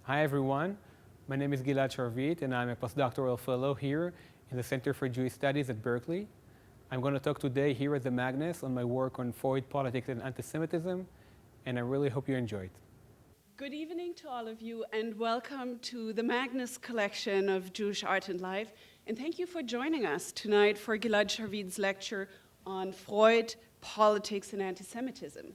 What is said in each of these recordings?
Hi everyone, my name is Gilad Sharvit and I'm a postdoctoral fellow here in the Center for Jewish Studies at Berkeley. I'm going to talk today here at the Magnus on my work on Freud, politics, and anti-Semitism, and I really hope you enjoy it. Good evening to all of you and welcome to the Magnus collection of Jewish art and life. And thank you for joining us tonight for Gilad Sharvit's lecture on Freud, politics, and anti-Semitism.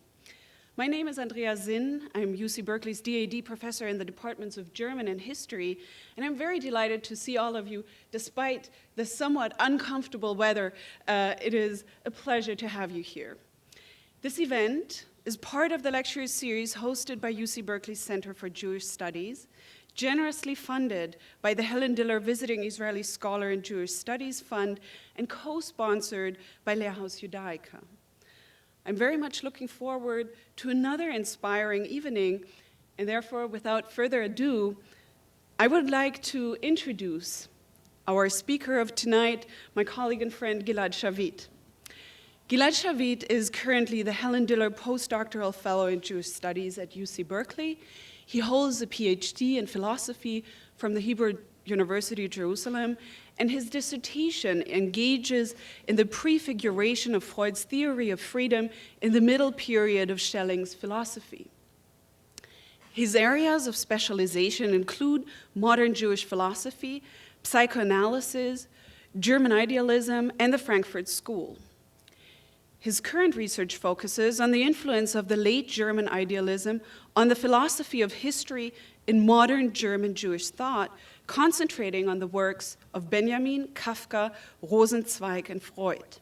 My name is Andrea Zinn. I'm UC Berkeley's DAD professor in the departments of German and History, and I'm very delighted to see all of you despite the somewhat uncomfortable weather. It is a pleasure to have you here. This event is part of the lecture series hosted by UC Berkeley's Center for Jewish Studies, generously funded by the Helen Diller Visiting Israeli Scholar in Jewish Studies Fund, and co-sponsored by Lehrhaus Judaica. I'm very much looking forward to another inspiring evening, and therefore, without further ado, I would like to introduce our speaker of tonight, my colleague and friend Gilad Sharvit. Gilad Sharvit is currently the Helen Diller Postdoctoral Fellow in Jewish Studies at UC Berkeley. He holds a PhD in philosophy from the Hebrew University of Jerusalem, and his dissertation engages in the prefiguration of Freud's theory of freedom in the middle period of Schelling's philosophy. His areas of specialization include modern Jewish philosophy, psychoanalysis, German idealism, and the Frankfurt School. His current research focuses on the influence of the late German idealism on the philosophy of history in modern German Jewish thought, concentrating on the works of Benjamin, Kafka, Rosenzweig, and Freud.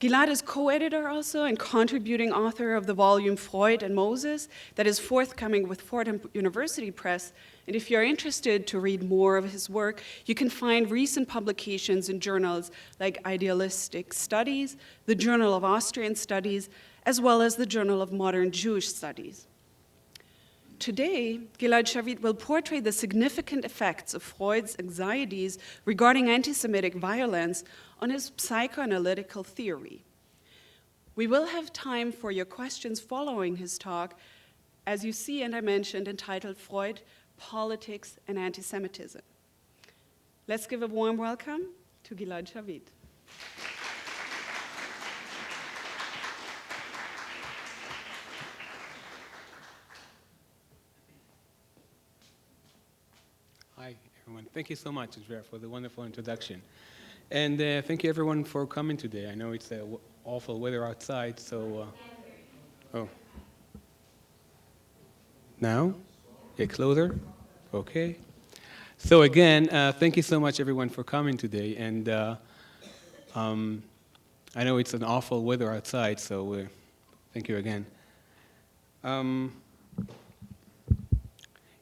Gilad is co-editor also and contributing author of the volume Freud and Moses that is forthcoming with Fordham University Press. And if you're interested to read more of his work, you can find recent publications in journals like Idealistic Studies, the Journal of Austrian Studies, as well as the Journal of Modern Jewish Studies. Today, Gilad Sharvit will portray the significant effects of Freud's anxieties regarding anti-Semitic violence on his psychoanalytical theory. We will have time for your questions following his talk, as you see and I mentioned, entitled Freud, Politics, and Anti-Semitism. Let's give a warm welcome to Gilad Sharvit. Hi everyone, thank you so much, Andrea, for the wonderful introduction. And thank you everyone for coming today. I know it's awful weather outside, so... oh. Now? Get closer? Okay. So again, thank you so much everyone for coming today. And I know it's an awful weather outside, so thank you again.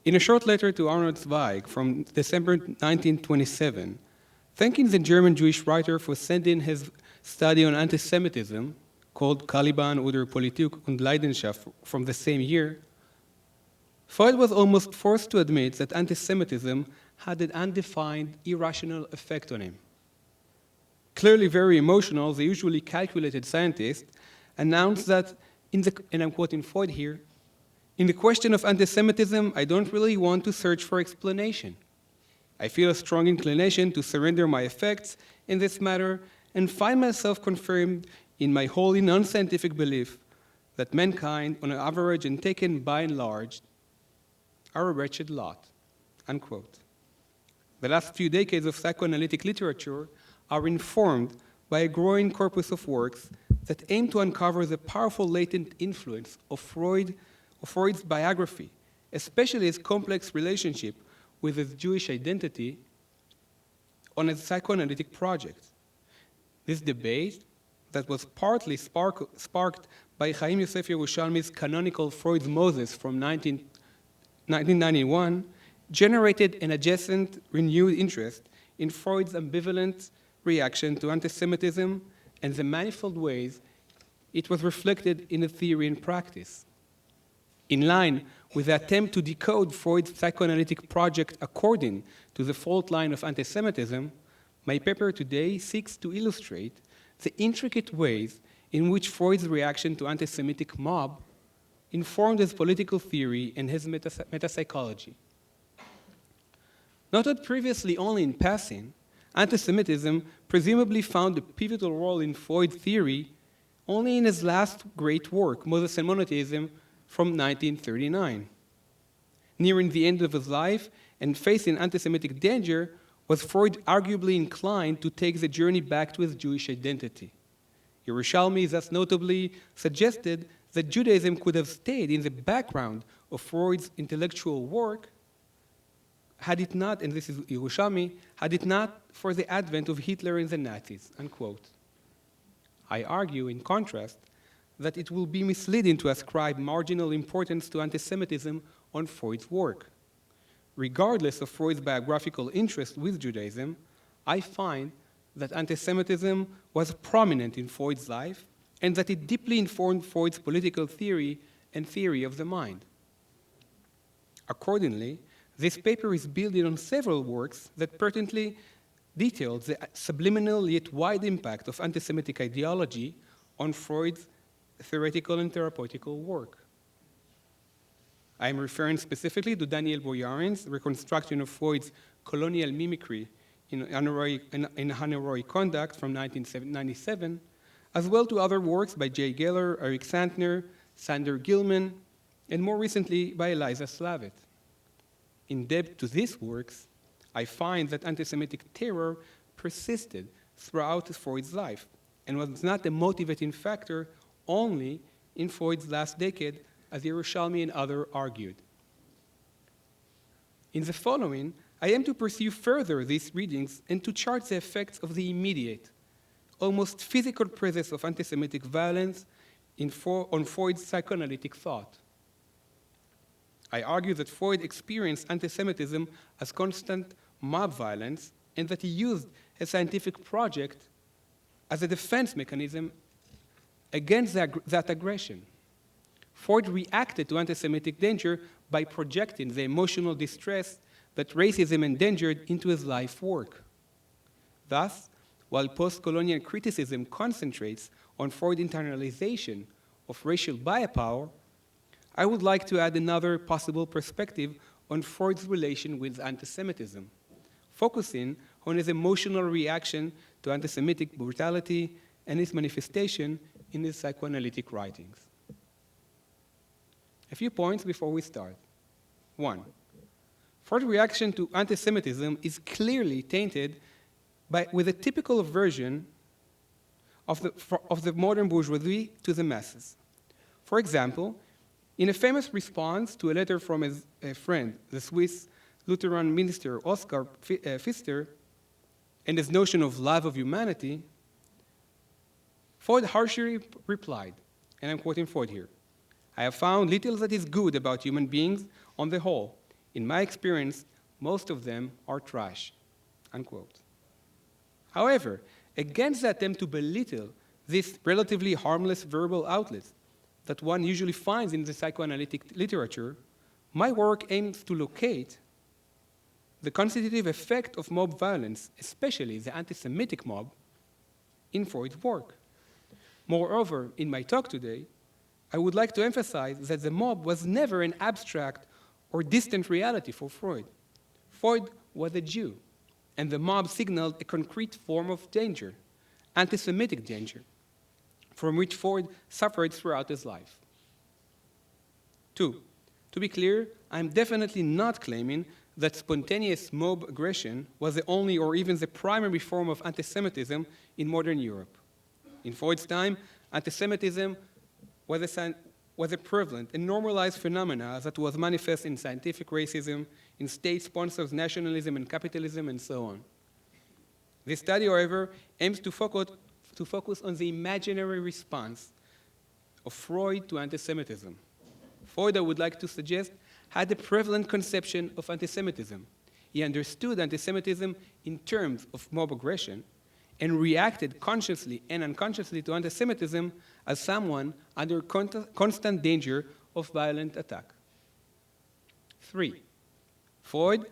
In a short letter to Arnold Zweig from December 1927, thanking the German Jewish writer for sending his study on anti-Semitism, called Caliban oder Politik und Leidenschaft, from the same year, Freud was almost forced to admit that anti-Semitism had an undefined, irrational effect on him. Clearly very emotional, the usually calculated scientist announced that, and I'm quoting Freud here, "In the question of anti-Semitism, I don't really want to search for explanation. I feel a strong inclination to surrender my effects in this matter and find myself confirmed in my wholly non-scientific belief that mankind, on an average and taken by and large, are a wretched lot," unquote. The last few decades of psychoanalytic literature are informed by a growing corpus of works that aim to uncover the powerful latent influence of Freud's biography, especially his complex relationship with his Jewish identity, on his psychoanalytic project. This debate, that was partly sparked by Chaim Yosef Yerushalmi's canonical Freud's Moses from 1991, generated an adjacent renewed interest in Freud's ambivalent reaction to anti-Semitism and the manifold ways it was reflected in the theory and practice. In line with the attempt to decode Freud's psychoanalytic project according to the fault line of anti-Semitism, my paper today seeks to illustrate the intricate ways in which Freud's reaction to anti-Semitic mob informed his political theory and his metapsychology. Noted previously only in passing, anti-Semitism presumably found a pivotal role in Freud's theory only in his last great work, Moses and Monotheism, from 1939. Nearing the end of his life and facing anti-Semitic danger, was Freud arguably inclined to take the journey back to his Jewish identity. Yerushalmi thus notably suggested that Judaism could have stayed in the background of Freud's intellectual work had it not, and this is Yerushalmi, had it not for the advent of Hitler and the Nazis, unquote. I argue, in contrast, that it will be misleading to ascribe marginal importance to anti-Semitism on Freud's work. Regardless of Freud's biographical interest with Judaism, I find that anti-Semitism was prominent in Freud's life and that it deeply informed Freud's political theory and theory of the mind. Accordingly, this paper is building on several works that pertinently detail the subliminal yet wide impact of anti-Semitic ideology on Freud's theoretical and therapeutical work. I am referring specifically to Daniel Boyarin's reconstruction of Freud's colonial mimicry in unheroic conduct from 1997, as well to other works by Jay Geller, Eric Santner, Sander Gilman, and more recently by Eliza Slavitt. In depth to these works, I find that anti-Semitic terror persisted throughout Freud's life and was not a motivating factor only in Freud's last decade, as Yerushalmi and others argued. In the following, I aim to pursue further these readings and to chart the effects of the immediate, almost physical presence of anti-Semitic violence on Freud's psychoanalytic thought. I argue that Freud experienced anti-Semitism as constant mob violence and that he used his scientific project as a defense mechanism against that aggression. Freud reacted to anti-Semitic danger by projecting the emotional distress that racism engendered into his life work. Thus, while post-colonial criticism concentrates on Freud's internalization of racial biopower, I would like to add another possible perspective on Freud's relation with anti-Semitism, focusing on his emotional reaction to anti-Semitic brutality and its manifestation in his psychoanalytic writings. A few points before we start. 1. Freud's reaction to anti-Semitism is clearly tainted with a typical version of the modern bourgeoisie to the masses. For example, in a famous response to a letter from his friend, the Swiss Lutheran minister Oskar Pfister, and his notion of love of humanity, Freud harshly replied, and I'm quoting Freud here, "I have found little that is good about human beings on the whole. In my experience, most of them are trash," unquote. However, against the attempt to belittle this relatively harmless verbal outlet that one usually finds in the psychoanalytic literature, my work aims to locate the constitutive effect of mob violence, especially the anti-Semitic mob, in Freud's work. Moreover, in my talk today, I would like to emphasize that the mob was never an abstract or distant reality for Freud. Freud was a Jew, and the mob signaled a concrete form of danger, anti-Semitic danger, from which Freud suffered throughout his life. 2. To be clear, I'm definitely not claiming that spontaneous mob aggression was the only or even the primary form of anti-Semitism in modern Europe. In Freud's time, anti-Semitism was a prevalent and normalized phenomena that was manifest in scientific racism, in state-sponsored nationalism and capitalism, and so on. This study, however, aims to focus on the imaginary response of Freud to anti-Semitism. Freud, I would like to suggest, had a prevalent conception of anti-Semitism. He understood anti-Semitism in terms of mob aggression and reacted consciously and unconsciously to anti-Semitism as someone under constant danger of violent attack. 3. Freud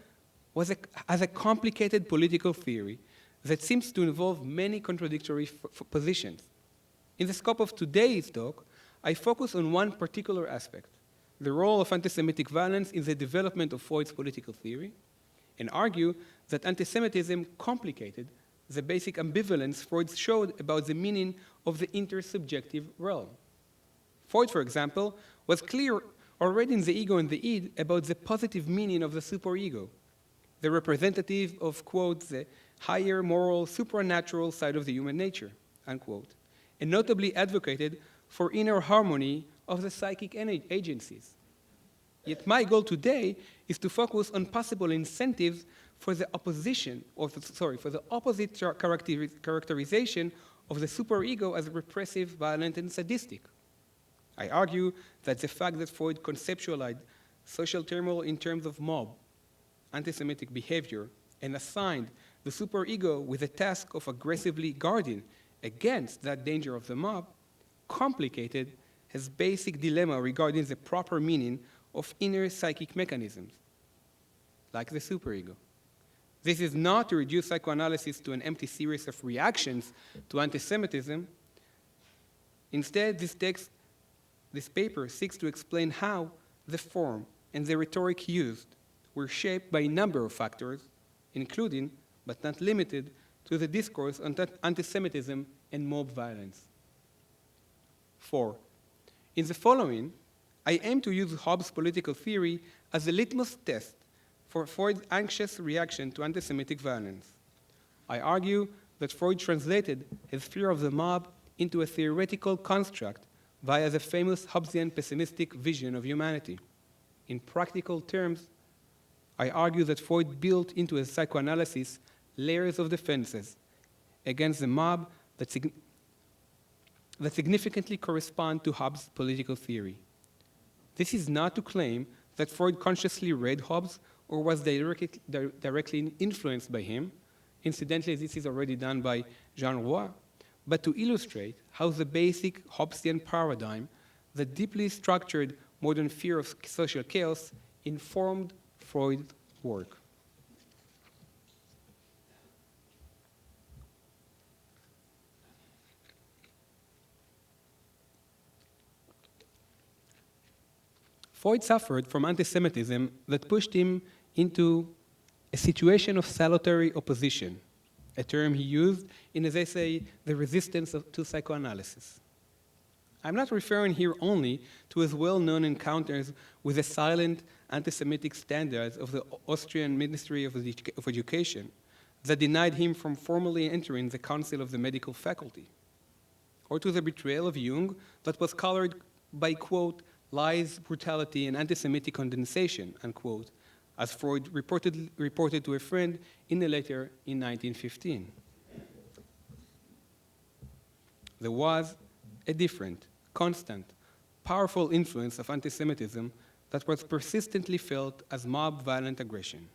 has a complicated political theory that seems to involve many contradictory positions. In the scope of today's talk, I focus on one particular aspect, the role of anti-Semitic violence in the development of Freud's political theory, and argue that anti-Semitism complicated the basic ambivalence Freud showed about the meaning of the intersubjective realm. Freud, for example, was clear already in The Ego and the Id about the positive meaning of the superego, the representative of, quote, the higher moral supernatural side of the human nature, unquote, and notably advocated for inner harmony of the psychic agencies. Yet my goal today is to focus on possible incentives for the opposition, for the opposite characterization of the superego as repressive, violent, and sadistic. I argue that the fact that Freud conceptualized social turmoil in terms of mob, anti-Semitic behavior, and assigned the superego with the task of aggressively guarding against that danger of the mob, complicated his basic dilemma regarding the proper meaning of inner psychic mechanisms, like the superego. This is not to reduce psychoanalysis to an empty series of reactions to anti-Semitism. Instead, this paper seeks to explain how the form and the rhetoric used were shaped by a number of factors, including, but not limited, to the discourse on anti-Semitism and mob violence. 4. In the following, I aim to use Hobbes' political theory as a litmus test for Freud's anxious reaction to anti-Semitic violence. I argue that Freud translated his fear of the mob into a theoretical construct via the famous Hobbesian pessimistic vision of humanity. In practical terms, I argue that Freud built into his psychoanalysis layers of defenses against the mob that significantly correspond to Hobbes' political theory. This is not to claim that Freud consciously read Hobbes or was directly influenced by him. Incidentally, this is already done by Jean Roy, but to illustrate how the basic Hobbesian paradigm, the deeply structured modern fear of social chaos, informed Freud's work. Freud suffered from anti-Semitism that pushed him into a situation of salutary opposition, a term he used in his essay, The Resistance to Psychoanalysis. I'm not referring here only to his well-known encounters with the silent anti-Semitic standards of the Austrian Ministry of Education that denied him from formally entering the Council of the Medical Faculty, or to the betrayal of Jung that was colored by, quote, lies, brutality, and anti-Semitic condensation, unquote, as Freud reported to a friend in a letter in 1915. There was a different, constant, powerful influence of anti-Semitism that was persistently felt as mob violent aggression.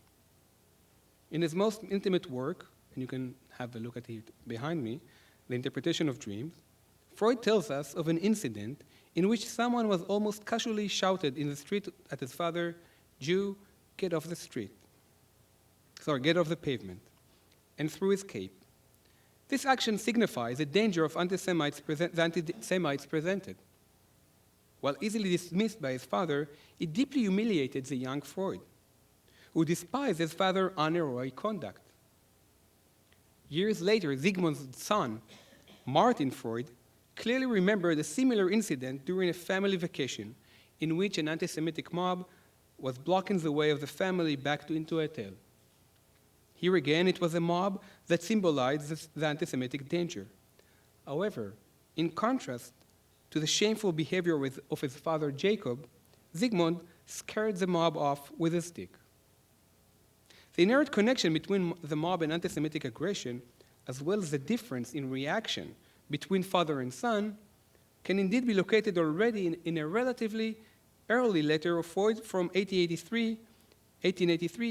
In his most intimate work, and you can have a look at it behind me, The Interpretation of Dreams, Freud tells us of an incident in which someone was almost casually shouted in the street at his father, Jew, get off the street. Get off the pavement, and threw his cape. This action signifies the danger of the anti-Semites presented. While easily dismissed by his father, it deeply humiliated the young Freud, who despised his father's unheroic conduct. Years later, Sigmund's son, Martin Freud, clearly remembered a similar incident during a family vacation in which an anti-Semitic mob was blocking the way of the family back into a hotel. Here again, it was a mob that symbolized the anti-Semitic danger. However, in contrast to the shameful behavior of his father Jacob, Sigmund scared the mob off with a stick. The inherent connection between the mob and anti-Semitic aggression, as well as the difference in reaction between father and son, can indeed be located already in a relatively early letter of Freud from 1883,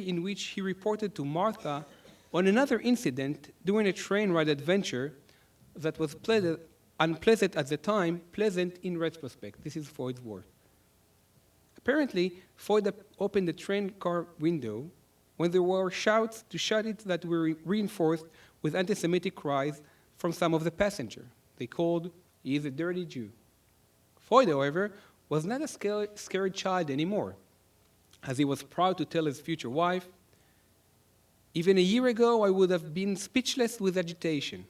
in which he reported to Martha on another incident during a train ride adventure that was unpleasant at the time, pleasant in retrospect. This is Freud's word. Apparently, Freud opened the train car window when there were shouts to shut it that were reinforced with anti-Semitic cries from some of the passengers. They called, "He is a dirty Jew." Freud, however, was not a scared child anymore, as he was proud to tell his future wife, "Even a year ago, I would have been speechless with agitation,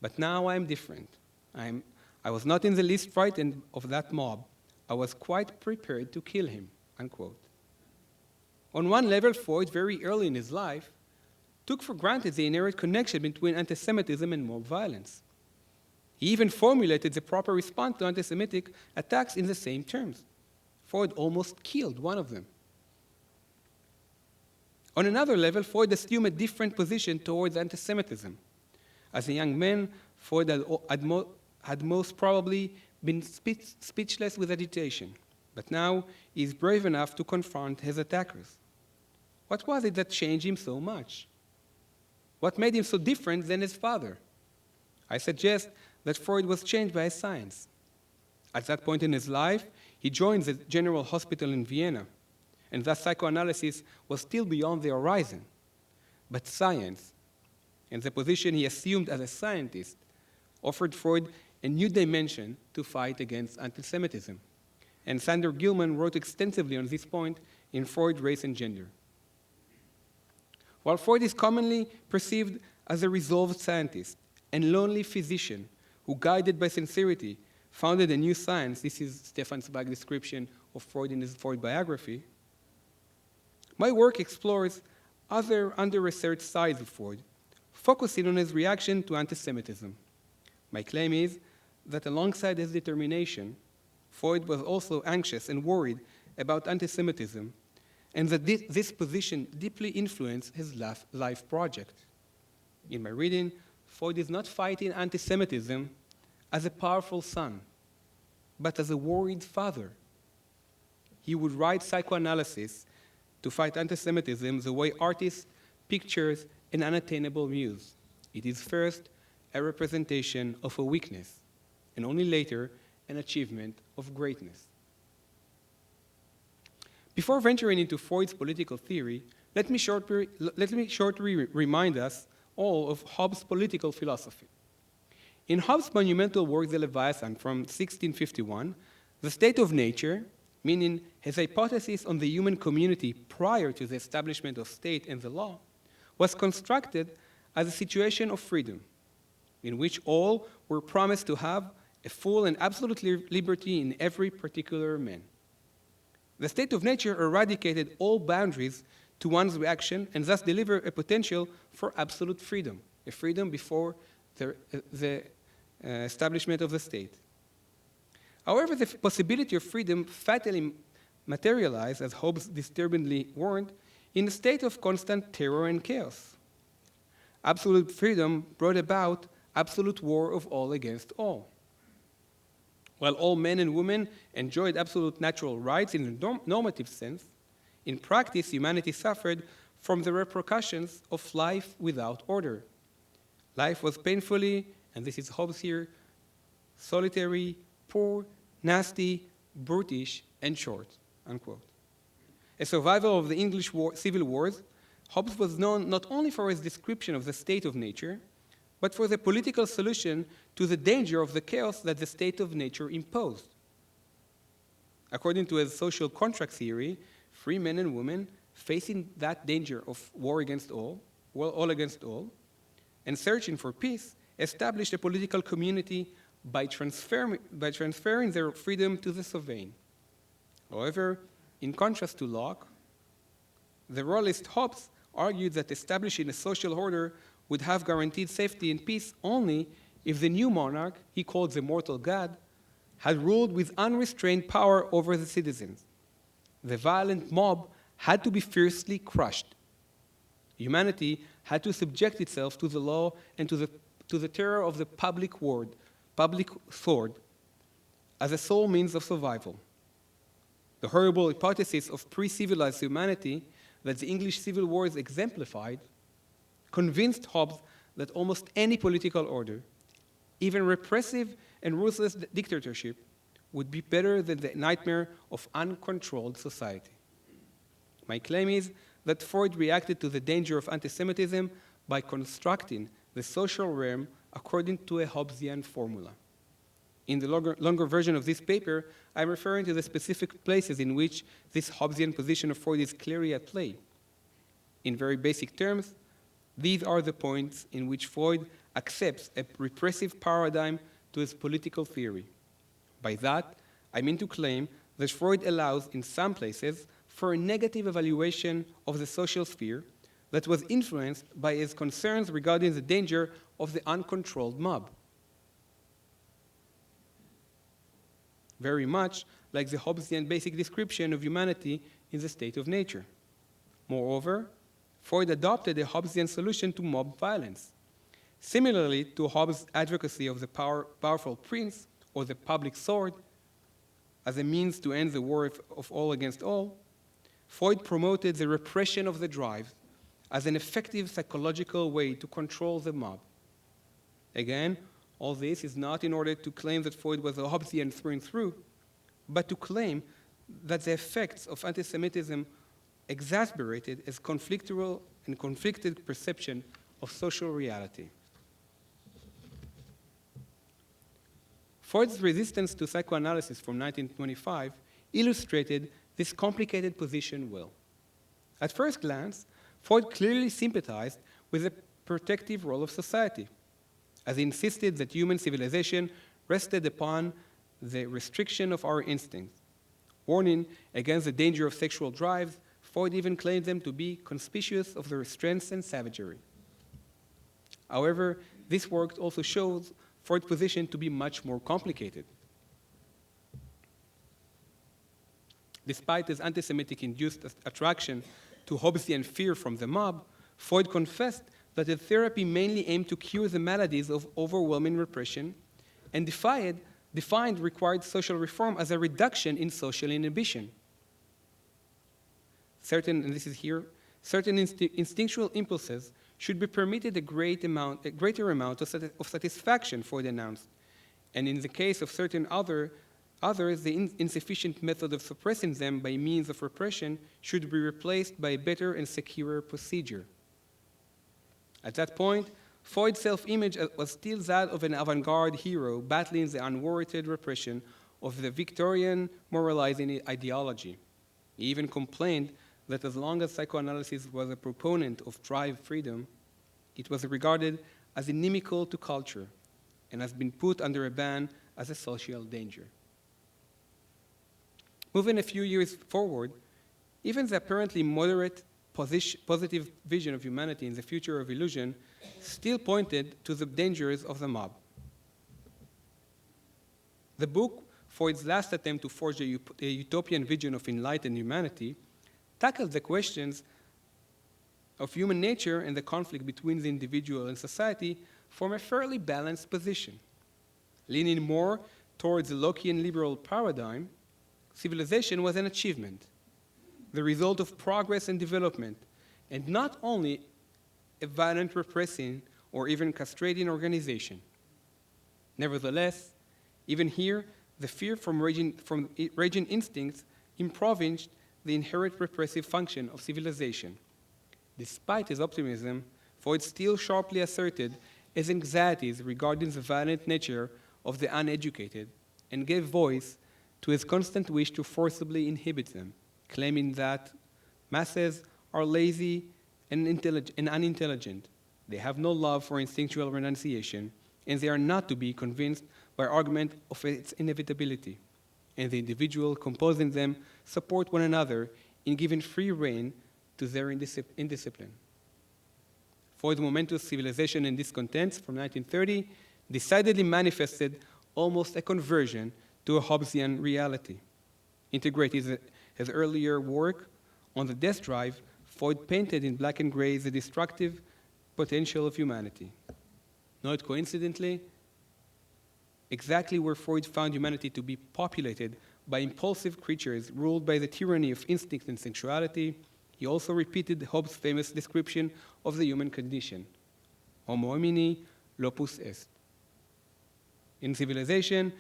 but now I am different. I was not in the least frightened of that mob. I was quite prepared to kill him," unquote. On one level, Freud, very early in his life, took for granted the inherent connection between anti-Semitism and mob violence. He even formulated the proper response to anti-Semitic attacks in the same terms. Freud almost killed one of them. On another level, Freud assumed a different position towards anti-Semitism. As a young man, Freud had most probably been speechless with agitation, but now he is brave enough to confront his attackers. What was it that changed him so much? What made him so different than his father? I suggest that Freud was changed by his science. At that point in his life, he joined the General Hospital in Vienna, and thus psychoanalysis was still beyond the horizon. But science, and the position he assumed as a scientist, offered Freud a new dimension to fight against anti-Semitism. And Sander Gilman wrote extensively on this point in Freud, Race and Gender. While Freud is commonly perceived as a resolved scientist and lonely physician who, guided by sincerity, founded a new science, this is Stefan Zweig's description of Freud in his Freud biography, my work explores other under-researched sides of Freud, focusing on his reaction to anti-Semitism. My claim is that alongside his determination, Freud was also anxious and worried about anti-Semitism, and that this position deeply influenced his life project. In my reading, Freud is not fighting anti-Semitism as a powerful son, but as a worried father. He would write psychoanalysis to fight anti-Semitism the way artists pictures an unattainable muse. It is first a representation of a weakness, and only later an achievement of greatness. Before venturing into Freud's political theory, let me shortly remind us all of Hobbes' political philosophy. In Hobbes' monumental work, The Leviathan, from 1651, the state of nature, meaning his hypothesis on the human community prior to the establishment of state and the law, was constructed as a situation of freedom, in which all were promised to have a full and absolute liberty in every particular man. The state of nature eradicated all boundaries to one's reaction and thus delivered a potential for absolute freedom, a freedom before the establishment of the state. However, the possibility of freedom fatally materialized, as Hobbes disturbingly warned, in a state of constant terror and chaos. Absolute freedom brought about absolute war of all against all. While all men and women enjoyed absolute natural rights in a normative sense, in practice, humanity suffered from the repercussions of life without order. Life was painfully, and this is Hobbes here, solitary, poor, nasty, brutish, and short, unquote. A survivor of the English civil wars, Hobbes was known not only for his description of the state of nature, but for the political solution to the danger of the chaos that the state of nature imposed. According to his social contract theory, free men and women facing that danger of war against all against all, and searching for peace, established a political community by transferring their freedom to the sovereign. However, in contrast to Locke, the royalist Hobbes argued that establishing a social order would have guaranteed safety and peace only if the new monarch, he called the mortal god, had ruled with unrestrained power over the citizens. The violent mob had to be fiercely crushed. Humanity had to subject itself to the law and to the terror of the public sword, as a sole means of survival. The horrible hypothesis of pre-civilized humanity that the English civil wars exemplified convinced Hobbes that almost any political order, even repressive and ruthless dictatorship, would be better than the nightmare of uncontrolled society. My claim is that Freud reacted to the danger of anti-Semitism by constructing the social realm according to a Hobbesian formula. In the longer version of this paper, I'm referring to the specific places in which this Hobbesian position of Freud is clearly at play. In very basic terms, these are the points in which Freud accepts a repressive paradigm to his political theory. By that, I mean to claim that Freud allows, in some places, for a negative evaluation of the social sphere that was influenced by his concerns regarding the danger of the uncontrolled mob. Very much like the Hobbesian basic description of humanity in the state of nature. Moreover, Freud adopted a Hobbesian solution to mob violence. Similarly to Hobbes' advocacy of the powerful prince or the public sword as a means to end the war of all against all, Freud promoted the repression of the drive as an effective psychological way to control the mob. Again, all this is not in order to claim that Freud was a Hobbesian through and through, but to claim that the effects of anti-Semitism exacerbated his conflictual and conflicted perception of social reality. Freud's resistance to psychoanalysis from 1925 illustrated this complicated position well. At first glance, Freud clearly sympathized with the protective role of society, as he insisted that human civilization rested upon the restriction of our instincts. Warning against the danger of sexual drives, Freud even claimed them to be conspicuous of the restraints and savagery. However, this work also shows Freud's position to be much more complicated. Despite his anti-Semitic-induced attraction to Hobbesian fear from the mob, Freud confessed that his therapy mainly aimed to cure the maladies of overwhelming repression and defined required social reform as a reduction in social inhibition. Certain instinctual impulses should be permitted a greater amount of satisfaction, Freud announced, and in the case of certain others, the insufficient method of suppressing them by means of repression should be replaced by a better and securer procedure. At that point, Freud's self-image was still that of an avant-garde hero battling the unwarranted repression of the Victorian moralizing ideology. He even complained that as long as psychoanalysis was a proponent of drive freedom, it was regarded as inimical to culture and has been put under a ban as a social danger. Moving a few years forward, even the apparently moderate positive vision of humanity in the future of illusion still pointed to the dangers of the mob. The book, Freud's last attempt to forge a utopian vision of enlightened humanity, tackled the questions of human nature and the conflict between the individual and society from a fairly balanced position. Leaning more towards the Lockean liberal paradigm, civilization was an achievement, the result of progress and development, and not only a violent repressing or even castrating organization. Nevertheless, even here, the fear from raging instincts impoverished the inherent repressive function of civilization. Despite his optimism, Freud still sharply asserted his anxieties regarding the violent nature of the uneducated and gave voice to his constant wish to forcibly inhibit them, claiming that masses are lazy and unintelligent. They have no love for instinctual renunciation, and they are not to be convinced by argument of its inevitability. And the individual composing them support one another in giving free rein to their indiscipline. Freud's momentous Civilization and Discontents from 1930 decidedly manifested almost a conversion to a Hobbesian reality. Integrating his earlier work on the death drive, Freud painted in black and gray the destructive potential of humanity. Not coincidentally, exactly where Freud found humanity to be populated by impulsive creatures ruled by the tyranny of instinct and sensuality, he also repeated Hobbes' famous description of the human condition, homo homini lopus est. In Civilization,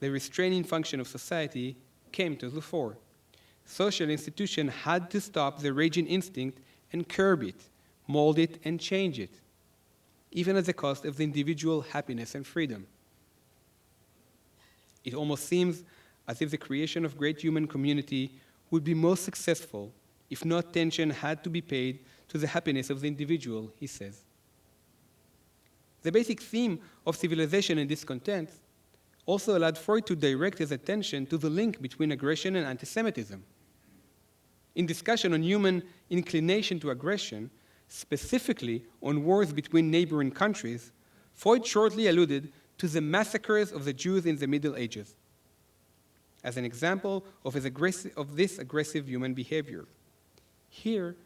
the restraining function of society came to the fore. Social institutions had to stop the raging instinct and curb it, mold it, and change it, even at the cost of the individual happiness and freedom. It almost seems as if the creation of great human community would be most successful if no attention had to be paid to the happiness of the individual, he says. The basic theme of civilization and discontent also allowed Freud to direct his attention to the link between aggression and anti-Semitism. In discussion on human inclination to aggression, specifically on wars between neighboring countries, Freud shortly alluded to the massacres of the Jews in the Middle Ages as an example of this aggressive human behavior. Here,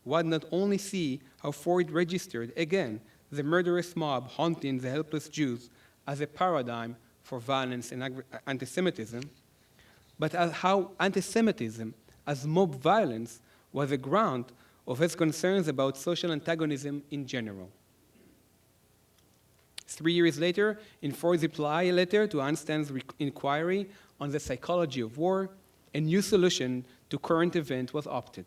one not only see how Freud registered, again, the murderous mob haunting the helpless Jews as a paradigm for violence and anti-Semitism, but how anti-Semitism as mob violence was the ground of his concerns about social antagonism in general. 3 years later, in Freud's reply letter to Einstein's inquiry on the psychology of war, a new solution to current event was opted.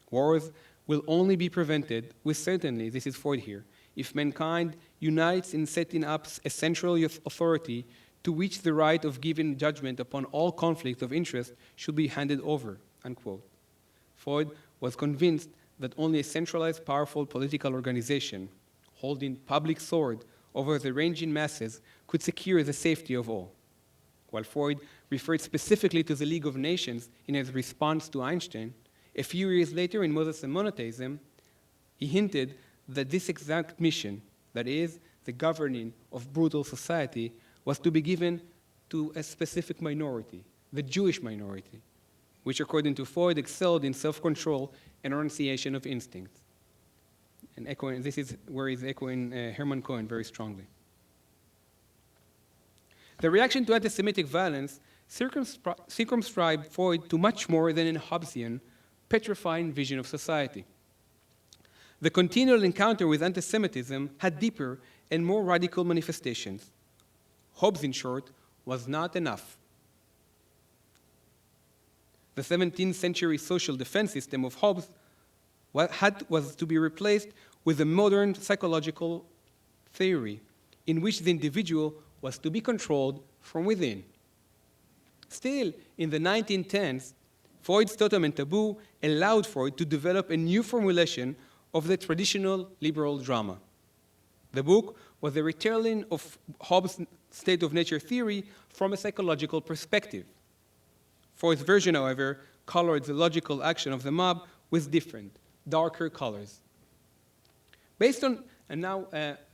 Wars will only be prevented with certainty, this is Freud here, if mankind unites in setting up a central authority to which the right of giving judgment upon all conflicts of interest should be handed over, unquote. Freud was convinced that only a centralized, powerful political organization holding public sword over the ranging masses could secure the safety of all. While Freud referred specifically to the League of Nations in his response to Einstein, a few years later in Moses and Monotheism, he hinted that this exact mission, that is, the governing of brutal society, was to be given to a specific minority, the Jewish minority, which according to Freud excelled in self-control and renunciation of instincts. And this is where he's echoing Hermann Cohen very strongly. The reaction to anti-Semitic violence circumscribed Freud to much more than a Hobbesian, petrifying vision of society. The continual encounter with anti-Semitism had deeper and more radical manifestations. Hobbes, in short, was not enough. The 17th century social defense system of Hobbes was to be replaced with a modern psychological theory in which the individual was to be controlled from within. Still, in the 1910s, Freud's Totem and Taboo allowed Freud to develop a new formulation of the traditional liberal drama. The book was a retelling of Hobbes' state of nature theory from a psychological perspective. Freud's version, however, colored the logical action of the mob with different, darker colors. And now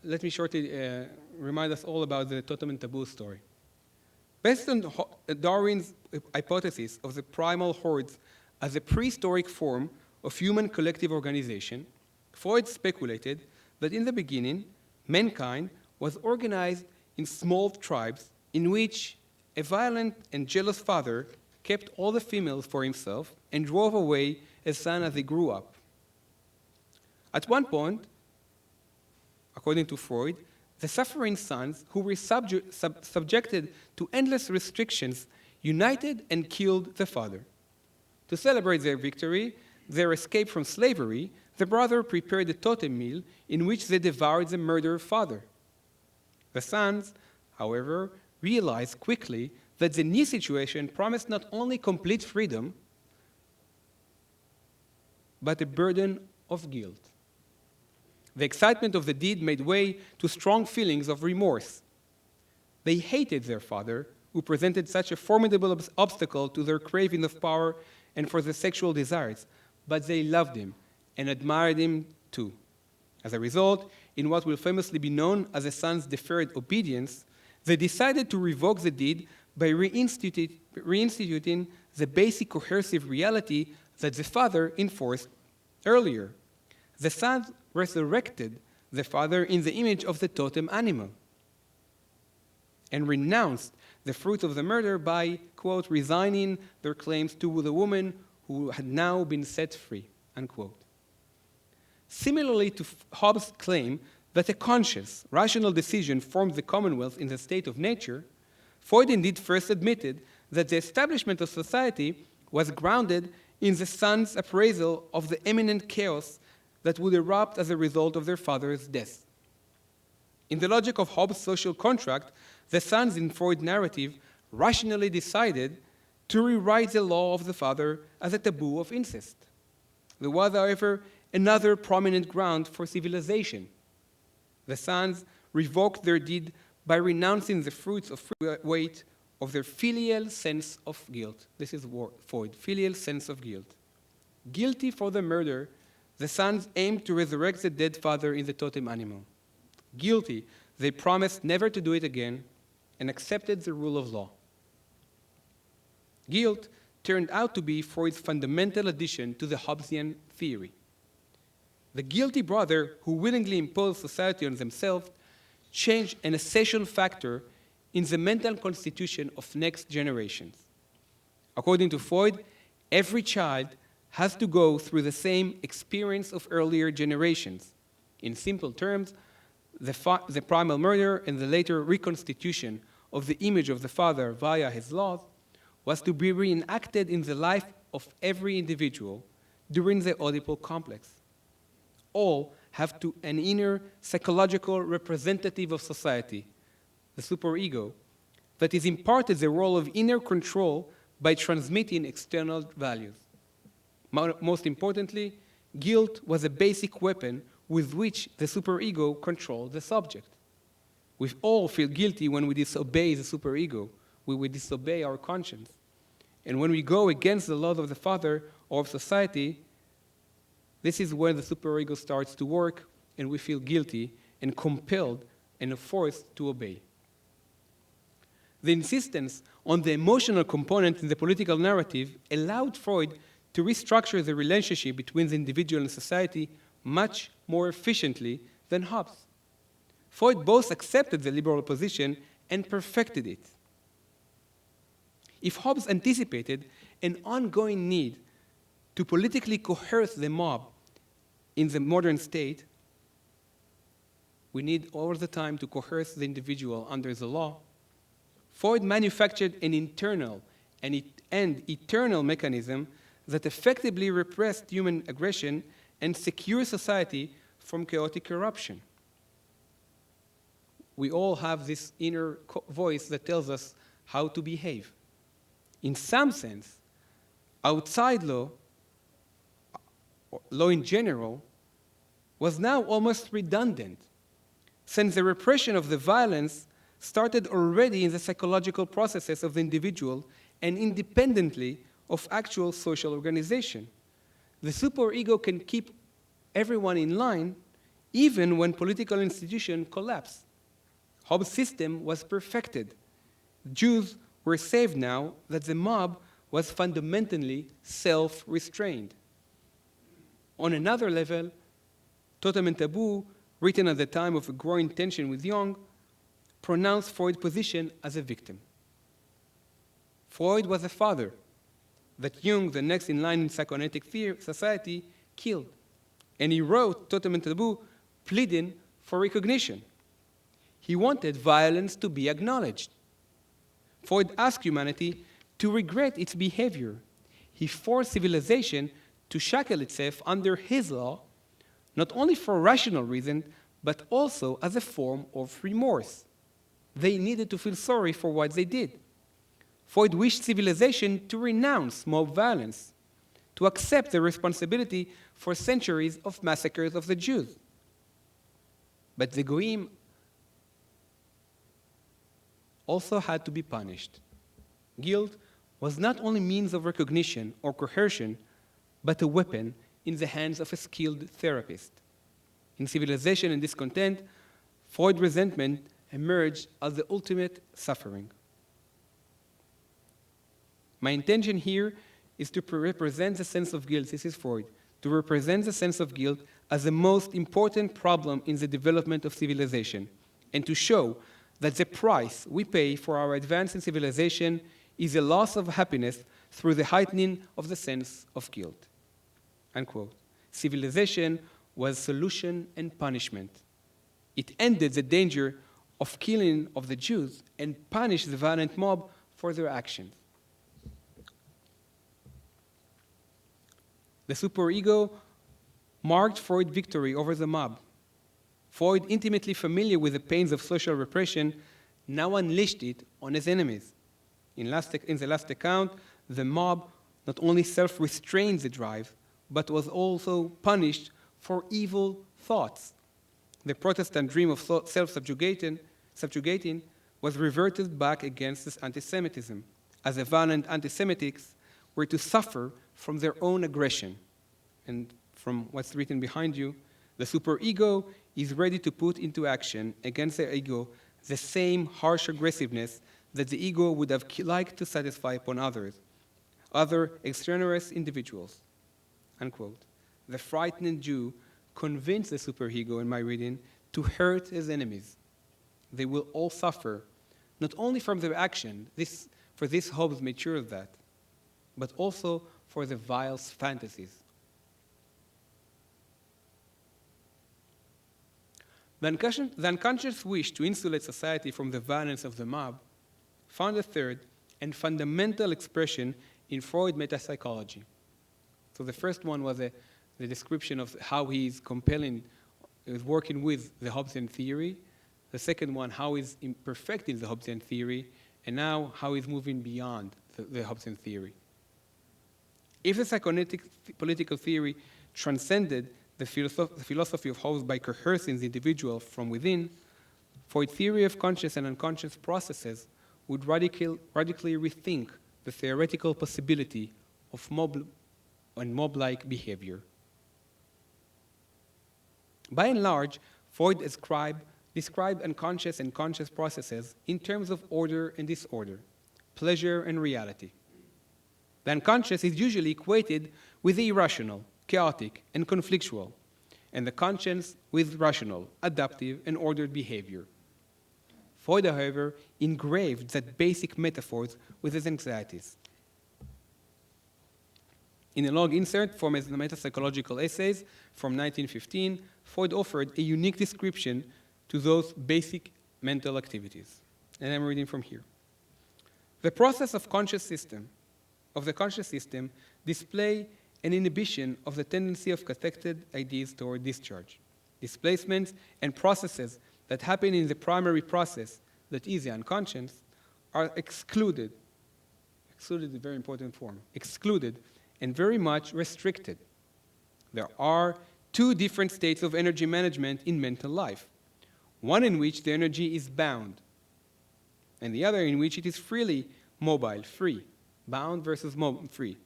let me shortly remind us all about the Totem and Taboo story. Based on Darwin's hypothesis of the primal hordes as a prehistoric form of human collective organization, Freud speculated that in the beginning, mankind was organized in small tribes in which a violent and jealous father kept all the females for himself and drove away his son as he grew up. At one point, according to Freud, the suffering sons who were subjected to endless restrictions united and killed the father. To celebrate their victory, their escape from slavery, the brother prepared a totem meal in which they devoured the murdered father. The sons, however, realized quickly that the new situation promised not only complete freedom, but a burden of guilt. The excitement of the deed made way to strong feelings of remorse. They hated their father, who presented such a formidable obstacle to their craving of power and for their sexual desires, but they loved him and admired him too. As a result, in what will famously be known as the son's deferred obedience, they decided to revoke the deed by reinstituting the basic coercive reality that the father enforced earlier. The sons resurrected the father in the image of the totem animal and renounced the fruit of the murder by, quote, resigning their claims to the woman who had now been set free, unquote. Similarly to Hobbes' claim that a conscious, rational decision formed the commonwealth in the state of nature, Freud indeed first admitted that the establishment of society was grounded in the sons' appraisal of the imminent chaos that would erupt as a result of their father's death. In the logic of Hobbes' social contract, the sons in Freud's narrative rationally decided to rewrite the law of the father as a taboo of incest. There was, however, another prominent ground for civilization. The sons revoked their deed by renouncing the fruits of free weight of their filial sense of guilt. This is Freud, filial sense of guilt. Guilty for the murder, the sons aimed to resurrect the dead father in the totem animal. Guilty, they promised never to do it again and accepted the rule of law. Guilt turned out to be Freud's fundamental addition to the Hobbesian theory. The guilty brother who willingly imposed society on themselves changed an essential factor in the mental constitution of next generations. According to Freud, every child has to go through the same experience of earlier generations. In simple terms, the primal murder and the later reconstitution of the image of the father via his laws was to be reenacted in the life of every individual during the Oedipal complex. All have to an inner psychological representative of society, the superego, that is imparted the role of inner control by transmitting external values. Most importantly, guilt was a basic weapon with which the superego controlled the subject. We all feel guilty when we disobey the superego, when we disobey our conscience. And when we go against the laws of the father or of society, this is when the superego starts to work and we feel guilty and compelled and forced to obey. The insistence on the emotional component in the political narrative allowed Freud to restructure the relationship between the individual and society much more efficiently than Hobbes. Freud both accepted the liberal position and perfected it. If Hobbes anticipated an ongoing need to politically coerce the mob in the modern state, we need all the time to coerce the individual under the law. Freud manufactured an internal and eternal mechanism that effectively repressed human aggression and secured society from chaotic corruption. We all have this inner voice that tells us how to behave. In some sense, outside law, law in general, was now almost redundant, since the repression of the violence started already in the psychological processes of the individual and independently of actual social organization. The superego can keep everyone in line even when political institutions collapse. Hobbes' system was perfected. Jews were saved now that the mob was fundamentally self-restrained. On another level, Totem and Taboo, written at the time of a growing tension with Jung, pronounced Freud's position as a victim. Freud was a father that Jung, the next in line in psychoanalytic society, killed. And he wrote Totem and Taboo pleading for recognition. He wanted violence to be acknowledged. Freud asked humanity to regret its behavior. He forced civilization to shackle itself under his law, not only for rational reason, but also as a form of remorse. They needed to feel sorry for what they did. Freud wished civilization to renounce mob violence, to accept the responsibility for centuries of massacres of the Jews. But the Goyim also had to be punished. Guilt was not only means of recognition or coercion, but a weapon in the hands of a skilled therapist. In Civilization and Discontent, Freud's resentment emerged as the ultimate suffering. My intention here is to represent the sense of guilt, this is Freud, to represent the sense of guilt as the most important problem in the development of civilization, and to show that the price we pay for our advance in civilization is a loss of happiness through the heightening of the sense of guilt. Unquote. Civilization was solution and punishment. It ended the danger of killing of the Jews and punished the violent mob for their actions. The superego marked Freud's victory over the mob. Freud, intimately familiar with the pains of social repression, now unleashed it on his enemies. In the last account, the mob not only self-restrained the drive, but was also punished for evil thoughts. The Protestant dream of self-subjugating was reverted back against this anti-Semitism, as the violent anti-Semitics were to suffer from their own aggression. And from what's written behind you, the superego is ready to put into action against their ego the same harsh aggressiveness that the ego would have liked to satisfy upon others, other extraneous individuals. Unquote. The frightened Jew convinced the superego, in my reading, to hurt his enemies. They will all suffer, not only from their action, for this Hobbes matures that, but also for the vile fantasies. The unconscious wish to insulate society from the violence of the mob found a third and fundamental expression in Freud's Metapsychology. So the first one was the description of how he is working with the Hobbesian theory. The second one, how he's perfecting the Hobbesian theory, and now how he's moving beyond the Hobbesian theory. If the psychoanalytic political theory transcended the philosophy of Hobbes by coercing the individual from within, Freud's theory of conscious and unconscious processes would radically rethink the theoretical possibility of mob-like behavior. By and large, Freud described unconscious and conscious processes in terms of order and disorder, pleasure and reality. The unconscious is usually equated with the irrational, chaotic, and conflictual, and the conscious with rational, adaptive, and ordered behavior. Freud, however, engraved that basic metaphors with his anxieties. In a long insert from his Metapsychological Essays from 1915, Freud offered a unique description to those basic mental activities. And I'm reading from here. The process of the conscious system display an inhibition of the tendency of cathected ideas toward discharge. Displacements and processes that happen in the primary process, that is the unconscious, are excluded is a very important form, excluded and very much restricted. There are two different states of energy management in mental life, one in which the energy is bound, and the other in which it is freely mobile, free, bound versus free.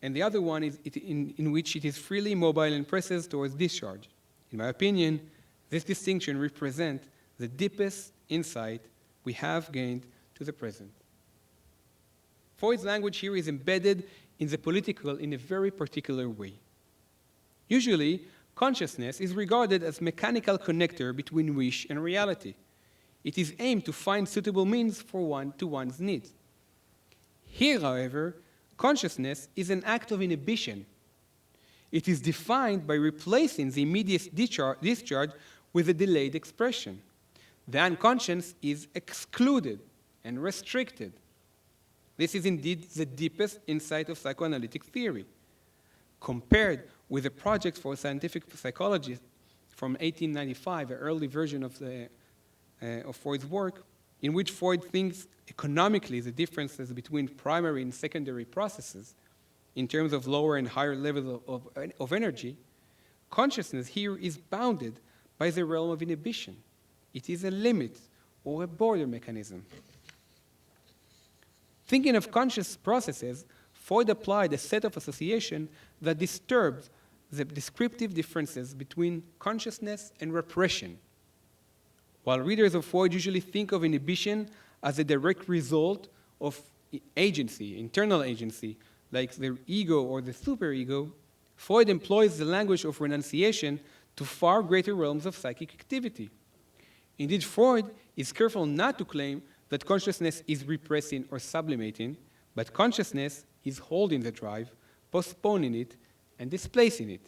And the other one is in which it is freely mobile and presses towards discharge. In my opinion, this distinction represents the deepest insight we have gained to the present. Freud's language here is embedded in the political in a very particular way. Usually, consciousness is regarded as a mechanical connector between wish and reality. It is aimed to find suitable means for one's needs. Here, however, consciousness is an act of inhibition. It is defined by replacing the immediate discharge with a delayed expression. The unconscious is excluded and restricted. This is indeed the deepest insight of psychoanalytic theory. Compared with the Project for Scientific Psychology from 1895, an early version of Freud's work, in which Freud thinks economically the differences between primary and secondary processes in terms of lower and higher levels of energy, consciousness here is bounded by the realm of inhibition. It is a limit or a border mechanism. Thinking of conscious processes, Freud applied a set of association that disturbs the descriptive differences between consciousness and repression. While readers of Freud usually think of inhibition as a direct result of agency, internal agency, like the ego or the superego, Freud employs the language of renunciation to far greater realms of psychic activity. Indeed, Freud is careful not to claim that consciousness is repressing or sublimating, but consciousness is holding the drive, postponing it, and displacing it.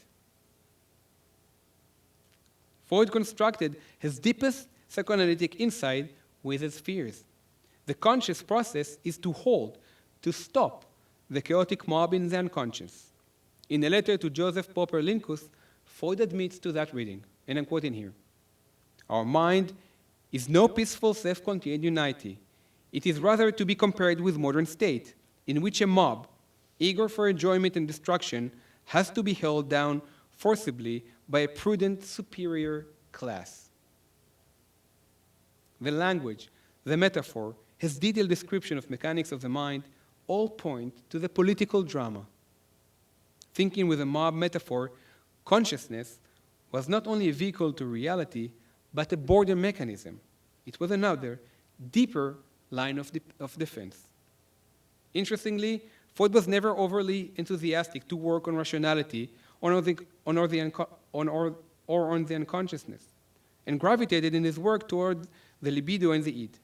Freud constructed his deepest psychoanalytic insight with his fears. The conscious process is to hold, to stop the chaotic mob in the unconscious. In a letter to Joseph Popper Linkus, Freud admits to that reading, and I'm quoting here. Our mind is no peaceful, self-contained unity. It is rather to be compared with modern state, in which a mob, eager for enjoyment and destruction, has to be held down forcibly by a prudent superior class. The language, the metaphor, his detailed description of mechanics of the mind all point to the political drama. Thinking with a mob metaphor, consciousness was not only a vehicle to reality, but a border mechanism. It was another, deeper line of defense. Interestingly, Freud was never overly enthusiastic to work on rationality or on the unconsciousness, and gravitated in his work toward the libido and the id.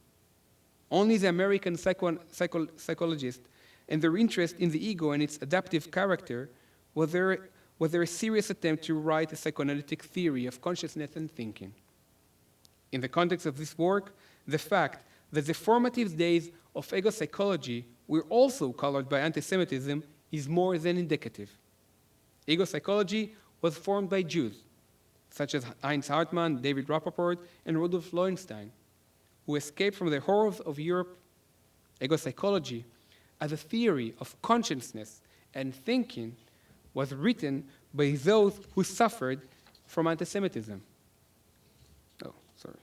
Only the American psychologists and their interest in the ego and its adaptive character was there a serious attempt to write a psychoanalytic theory of consciousness and thinking. In the context of this work, the fact that the formative days of ego psychology were also colored by anti-Semitism is more than indicative. Ego psychology was formed by Jews, such as Heinz Hartmann, David Rappaport, and Rudolf Lowenstein, who escaped from the horrors of Europe. Ego psychology, as a theory of consciousness and thinking, was written by those who suffered from anti-Semitism. Oh, sorry.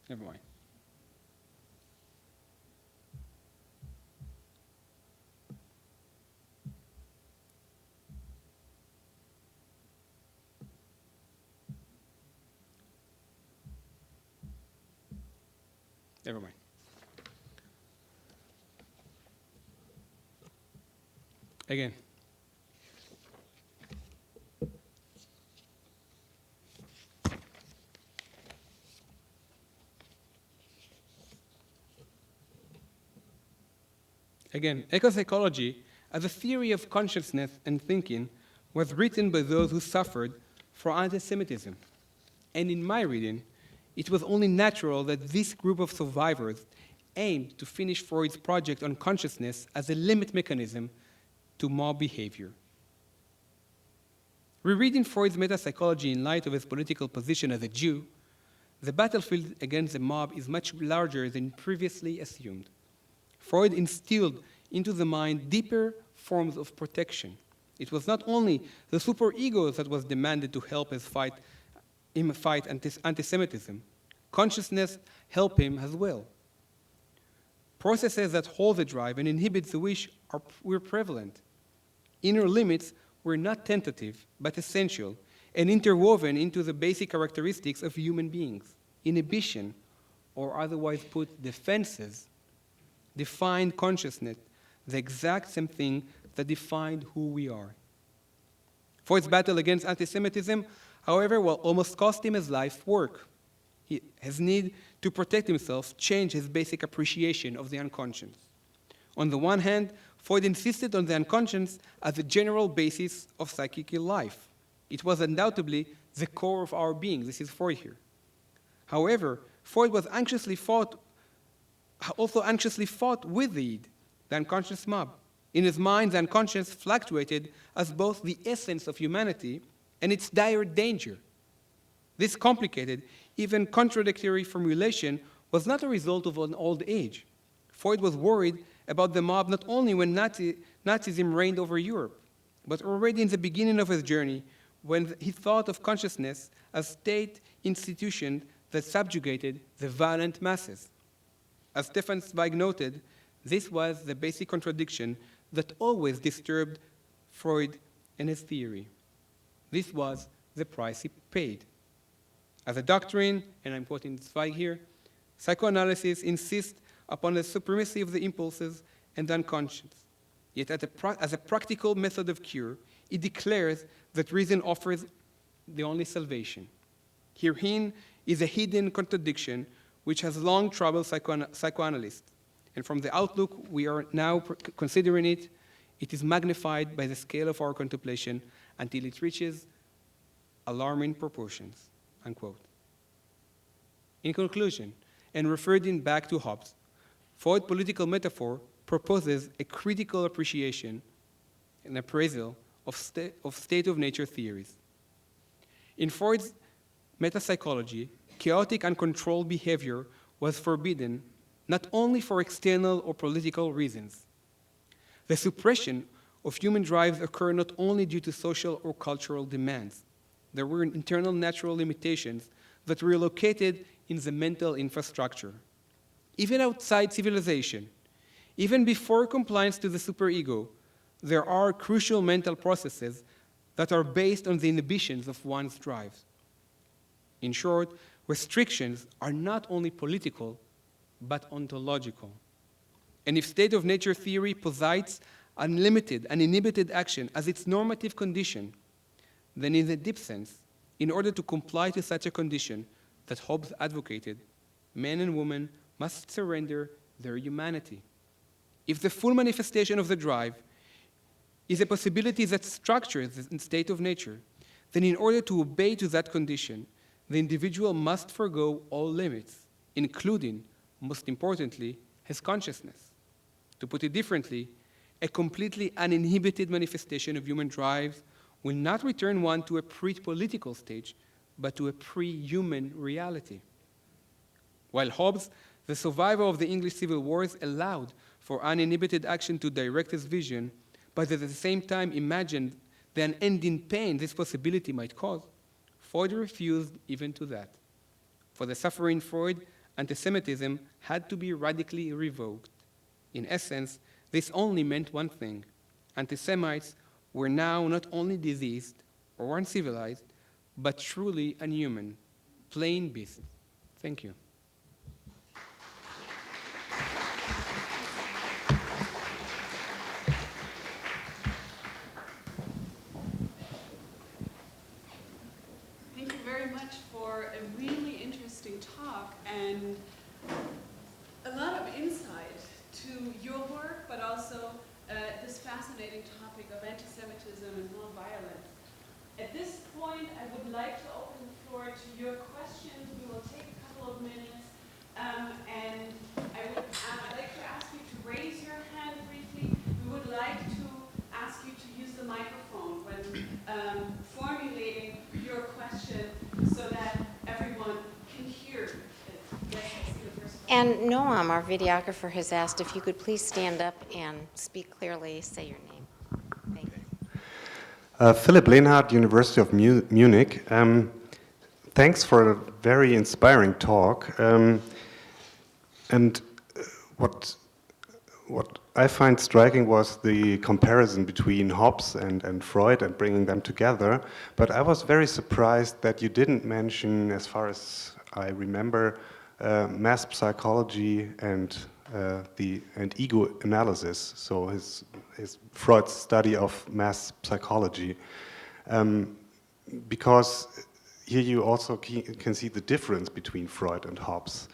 Never mind. Never mind. Again. Again, ego-psychology, as a theory of consciousness and thinking, was written by those who suffered from anti-Semitism. And in my reading, it was only natural that this group of survivors aimed to finish Freud's project on consciousness as a limit mechanism to mob behavior. Rereading Freud's metapsychology in light of his political position as a Jew, the battlefield against the mob is much larger than previously assumed. Freud instilled into the mind deeper forms of protection. It was not only the superego that was demanded to help him fight anti-Semitism. Consciousness helped him as well. Processes that hold the drive and inhibit the wish were prevalent. Inner limits were not tentative, but essential, and interwoven into the basic characteristics of human beings. Inhibition, or otherwise put, defenses, defined consciousness, the exact same thing that defined who we are. Freud's battle against anti-Semitism, however, will almost cost him his life work. His need to protect himself changed his basic appreciation of the unconscious. On the one hand, Freud insisted on the unconscious as a general basis of psychical life. It was undoubtedly the core of our being. This is Freud here. However, Freud was also anxiously fought with the id, the unconscious mob. In his mind, the unconscious fluctuated as both the essence of humanity and its dire danger. This complicated, even contradictory formulation was not a result of an old age. Freud was worried about the mob not only when Nazism reigned over Europe, but already in the beginning of his journey, when he thought of consciousness as state institution that subjugated the violent masses. As Stefan Zweig noted, this was the basic contradiction that always disturbed Freud and his theory. This was the price he paid. As a doctrine, and I'm quoting Zweig here, psychoanalysis insists upon the supremacy of the impulses and the unconscious. Yet as a practical method of cure, it declares that reason offers the only salvation. Herein is a hidden contradiction which has long troubled psychoanalysts. And from the outlook we are now considering it, it is magnified by the scale of our contemplation until it reaches alarming proportions, unquote. In conclusion, and referring back to Hobbes, Freud's political metaphor proposes a critical appreciation an appraisal of state of nature theories. In Freud's metapsychology, chaotic, uncontrolled behavior was forbidden not only for external or political reasons. The suppression of human drives occurred not only due to social or cultural demands. There were internal natural limitations that were located in the mental infrastructure. Even outside civilization, even before compliance to the superego, there are crucial mental processes that are based on the inhibitions of one's drives. In short, restrictions are not only political, but ontological. And if state of nature theory posits unlimited, uninhibited action as its normative condition, then in the deep sense, in order to comply to such a condition that Hobbes advocated, men and women must surrender their humanity. If the full manifestation of the drive is a possibility that structures the state of nature, then in order to obey to that condition, the individual must forego all limits, including, most importantly, his consciousness. To put it differently, a completely uninhibited manifestation of human drives will not return one to a pre-political stage, but to a pre-human reality. While Hobbes, the survivor of the English Civil Wars, allowed for uninhibited action to direct his vision, but at the same time imagined the unending pain this possibility might cause, Freud refused even to that. For the suffering Freud, anti-Semitism had to be radically revoked. In essence, this only meant one thing. Anti-Semites were now not only diseased or uncivilized, but truly unhuman, plain beasts. Thank you. Thank you very much for a really interesting talk and a lot of insight to your work, but also this fascinating topic of anti-Semitism and nonviolence. At this point, I would like to open the floor to your questions. We will take a couple of minutes, and I'd like to ask you to raise your hand briefly. We would like to ask you to use the microphone when formulating your question so that everyone can hear it. Yes, I see the first question. And Noam, our videographer, has asked if you could please stand up and speak clearly, say your name. Thank you. Philipp Lehnhardt, University of Munich. Thanks for a very inspiring talk. And what I find striking was the comparison between Hobbes and Freud and bringing them together. But I was very surprised that you didn't mention, as far as I remember, mass psychology and ego analysis. So his Freud's study of mass psychology, because here you also can see the difference between Freud and Hobbes.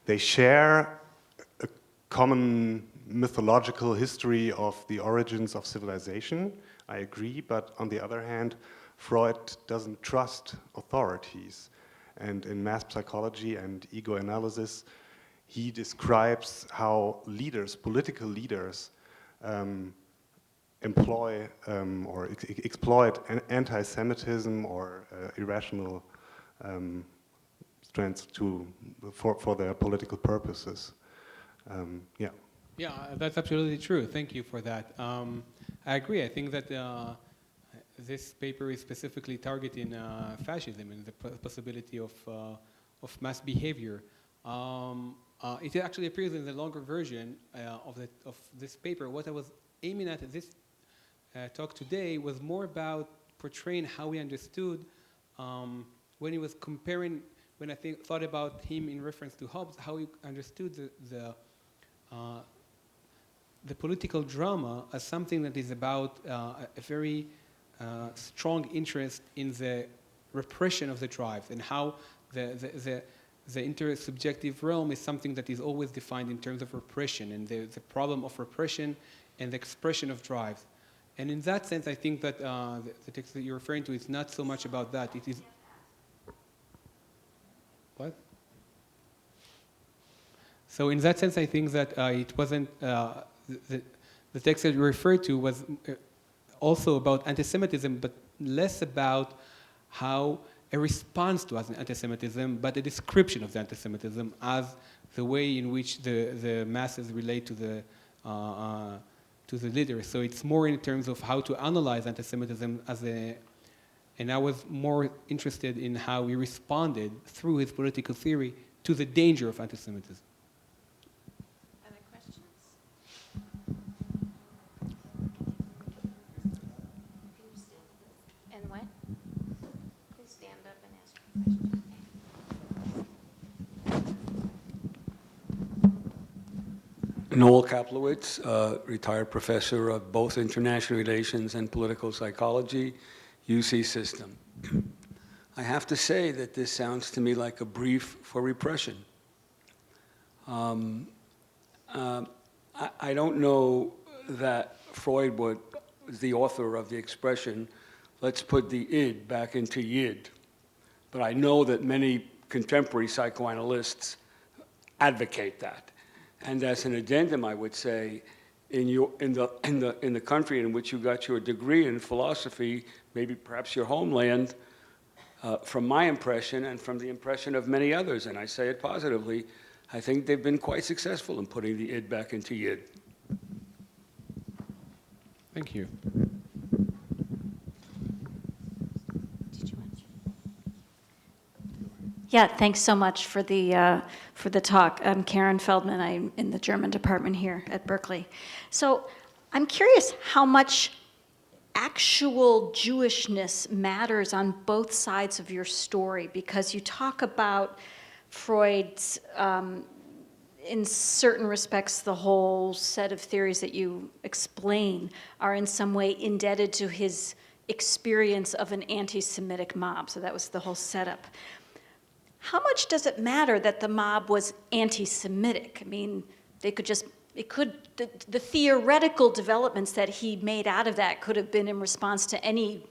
They share a common mythological history of the origins of civilization, I agree, but on the other hand, Freud doesn't trust authorities. And in mass psychology and ego analysis, he describes how leaders, political leaders, employ or exploit anti-Semitism or irrational strengths for their political purposes. Yeah. Yeah, that's absolutely true. Thank you for that. I agree. I think that this paper is specifically targeting fascism and the possibility of mass behavior. It actually appears in the longer version of this paper. What I was aiming at this talk today was more about portraying how he understood when he was comparing. When I thought about him in reference to Hobbes, how he understood the political drama as something that is about a very strong interest in the repression of the drive, and how the intersubjective realm is something that is always defined in terms of repression, and the problem of repression and the expression of drives. And in that sense, I think that the text that you're referring to is not so much about that. It is... What? So in that sense, I think that it wasn't... the text that you referred to was also about anti-Semitism, but less about how a response to anti-Semitism, but a description of the anti-Semitism as the way in which the masses relate to the leaders. So it's more in terms of how to analyze anti-Semitism and I was more interested in how he responded through his political theory to the danger of anti-Semitism. Other questions? And what? Please stand up and ask your question. Noel Kaplowitz, retired professor of both international relations and political psychology, UC System. I have to say that this sounds to me like a brief for repression. I don't know that Freud was the author of the expression, let's put the id back into yid. But I know that many contemporary psychoanalysts advocate that. And as an addendum, I would say, in the country in which you got your degree in philosophy, maybe perhaps your homeland, from my impression and from the impression of many others, and I say it positively, I think they've been quite successful in putting the id back into yid. Thank you. Yeah, thanks so much for the talk. I'm Karen Feldman. I'm in the German department here at Berkeley. So I'm curious how much actual Jewishness matters on both sides of your story, because you talk about Freud's, in certain respects, the whole set of theories that you explain are in some way indebted to his experience of an anti-Semitic mob. So that was the whole setup. How much does it matter that the mob was anti-Semitic? I mean, the theoretical developments that he made out of that could have been in response to any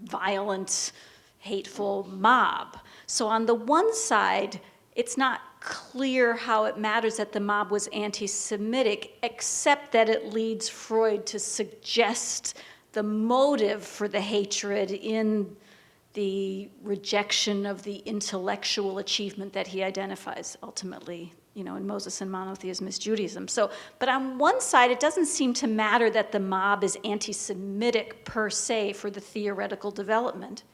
violent, hateful mob. So on the one side, it's not clear how it matters that the mob was anti-Semitic, except that it leads Freud to suggest the motive for the hatred in the rejection of the intellectual achievement that he identifies ultimately, in Moses and monotheism as Judaism. So, but on one side, it doesn't seem to matter that the mob is anti-Semitic per se for the theoretical development.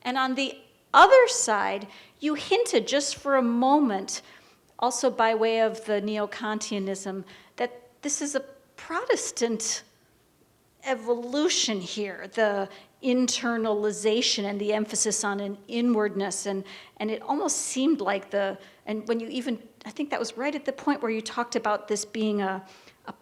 And on the other side, you hinted just for a moment, also by way of the neo-Kantianism, that this is a Protestant evolution here, the internalization and the emphasis on an inwardness, and it almost seemed like and when you even, I think that was right at the point where you talked about this being a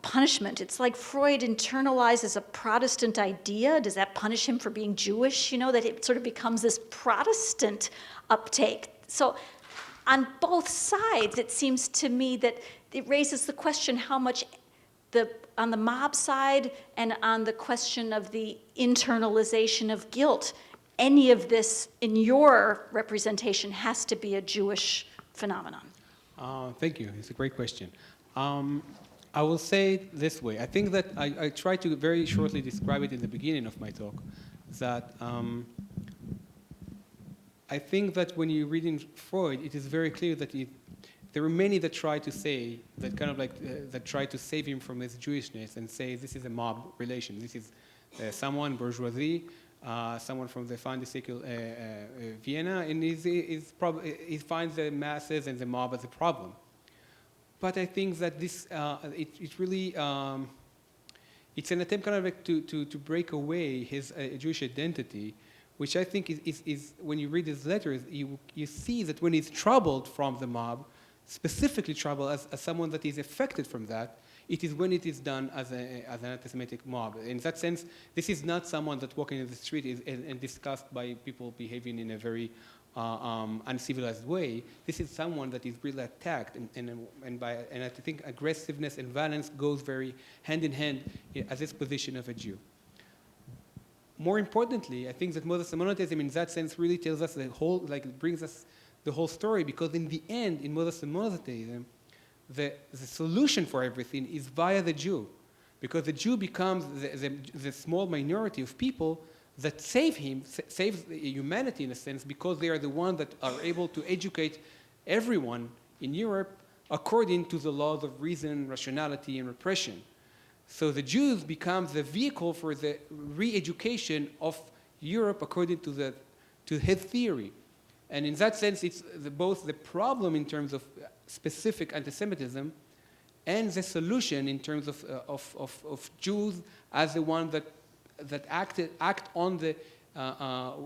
punishment. It's like Freud internalizes a Protestant idea. Does that punish him for being Jewish? That it sort of becomes this Protestant uptake. So on both sides, it seems to me that it raises the question how much on the mob side and on the question of the internalization of guilt, any of this in your representation has to be a Jewish phenomenon. Thank you. It's a great question. I will say it this way. I think that I tried to very shortly describe it in the beginning of my talk, that I think that when you read in Freud, it is very clear that there are many that try to say, that kind of like, that try to save him from his Jewishness and say this is a mob relation. This is someone, bourgeoisie, someone from the fine cycle Vienna, and he finds the masses and the mob as a problem. But I think that this, it really, it's an attempt kind of like to break away his Jewish identity, which I think is when you read his letters, you see that when he's troubled from the mob, specifically trouble as someone that is affected from that, it is when it is done as an anti-Semitic mob. In that sense, this is not someone that walking in the street and discussed by people behaving in a very uncivilized way. This is someone that is really attacked, and I think aggressiveness and violence goes very hand in hand as this position of a Jew. More importantly, I think that Moses and monotheism in that sense really tells us the whole, like brings us the whole story, because in the end, in Moses and monotheism, the solution for everything is via the Jew. because the Jew becomes the small minority of people that saves humanity in a sense, because they are the ones that are able to educate everyone in Europe according to the laws of reason, rationality, and repression. So the Jews become the vehicle for the re-education of Europe according to his theory. And in that sense, it's both the problem in terms of specific anti-Semitism and the solution in terms of Jews as the one that act on the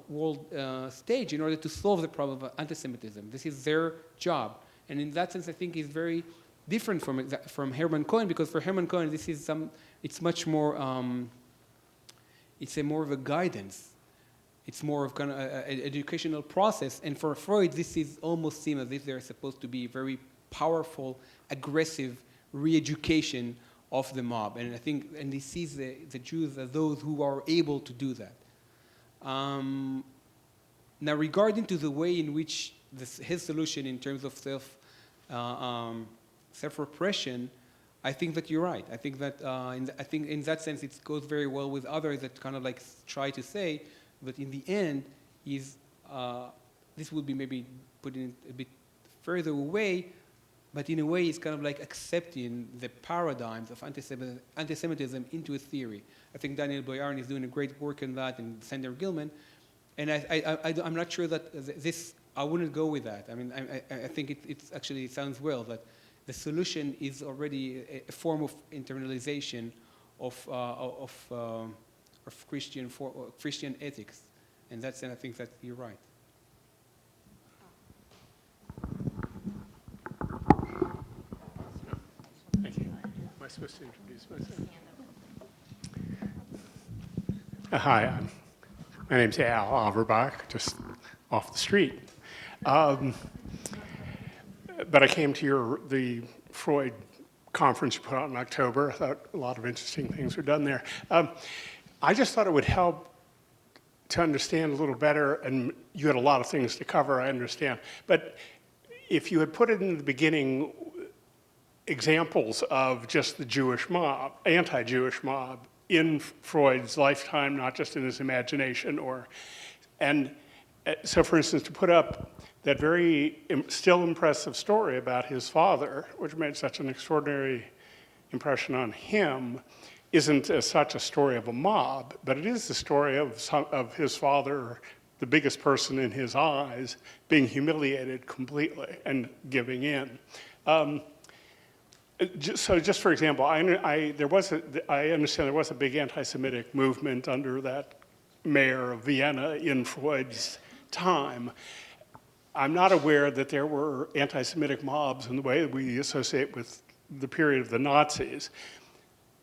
world stage in order to solve the problem of anti-Semitism. This is their job. And in that sense, I think it's very different from Hermann Cohen, because for Hermann Cohen, it's much more, it's more of a guidance. It's more of kind of an educational process. And for Freud, this is almost seems as if they're supposed to be very powerful, aggressive re-education of the mob. And I think, and he sees the Jews as those who are able to do that. Now, regarding to the way in which his solution in terms of self-repression, I think that you're right. I think that I think in that sense it goes very well with others that kind of like try to say that in the end this would be maybe putting it a bit further away, but in a way it's kind of like accepting the paradigms of anti-Semitism into a theory. I think Daniel Boyarin is doing a great work on that, and Sander Gilman, and I'm not sure that this, I wouldn't go with that. I mean, I think it's actually, it sounds well that the solution is already a form of internalization of Christian ethics, and that's, and I think that you're right. Thank you. Am I supposed to introduce myself? Hi, my name's Al Averbach, just off the street. But I came to the Freud conference you put on in October. I thought a lot of interesting things were done there. I just thought it would help to understand a little better, and you had a lot of things to cover, I understand. But if you had put it in the beginning, examples of just the Jewish mob, anti-Jewish mob, in Freud's lifetime, not just in his imagination, so for instance, to put up that very still impressive story about his father, which made such an extraordinary impression on him, isn't as such a story of a mob, but it is the story of his father, the biggest person in his eyes, being humiliated completely and giving in. So just for example, I understand there was a big anti-Semitic movement under that mayor of Vienna in Freud's time. I'm not aware that there were anti-Semitic mobs in the way that we associate with the period of the Nazis.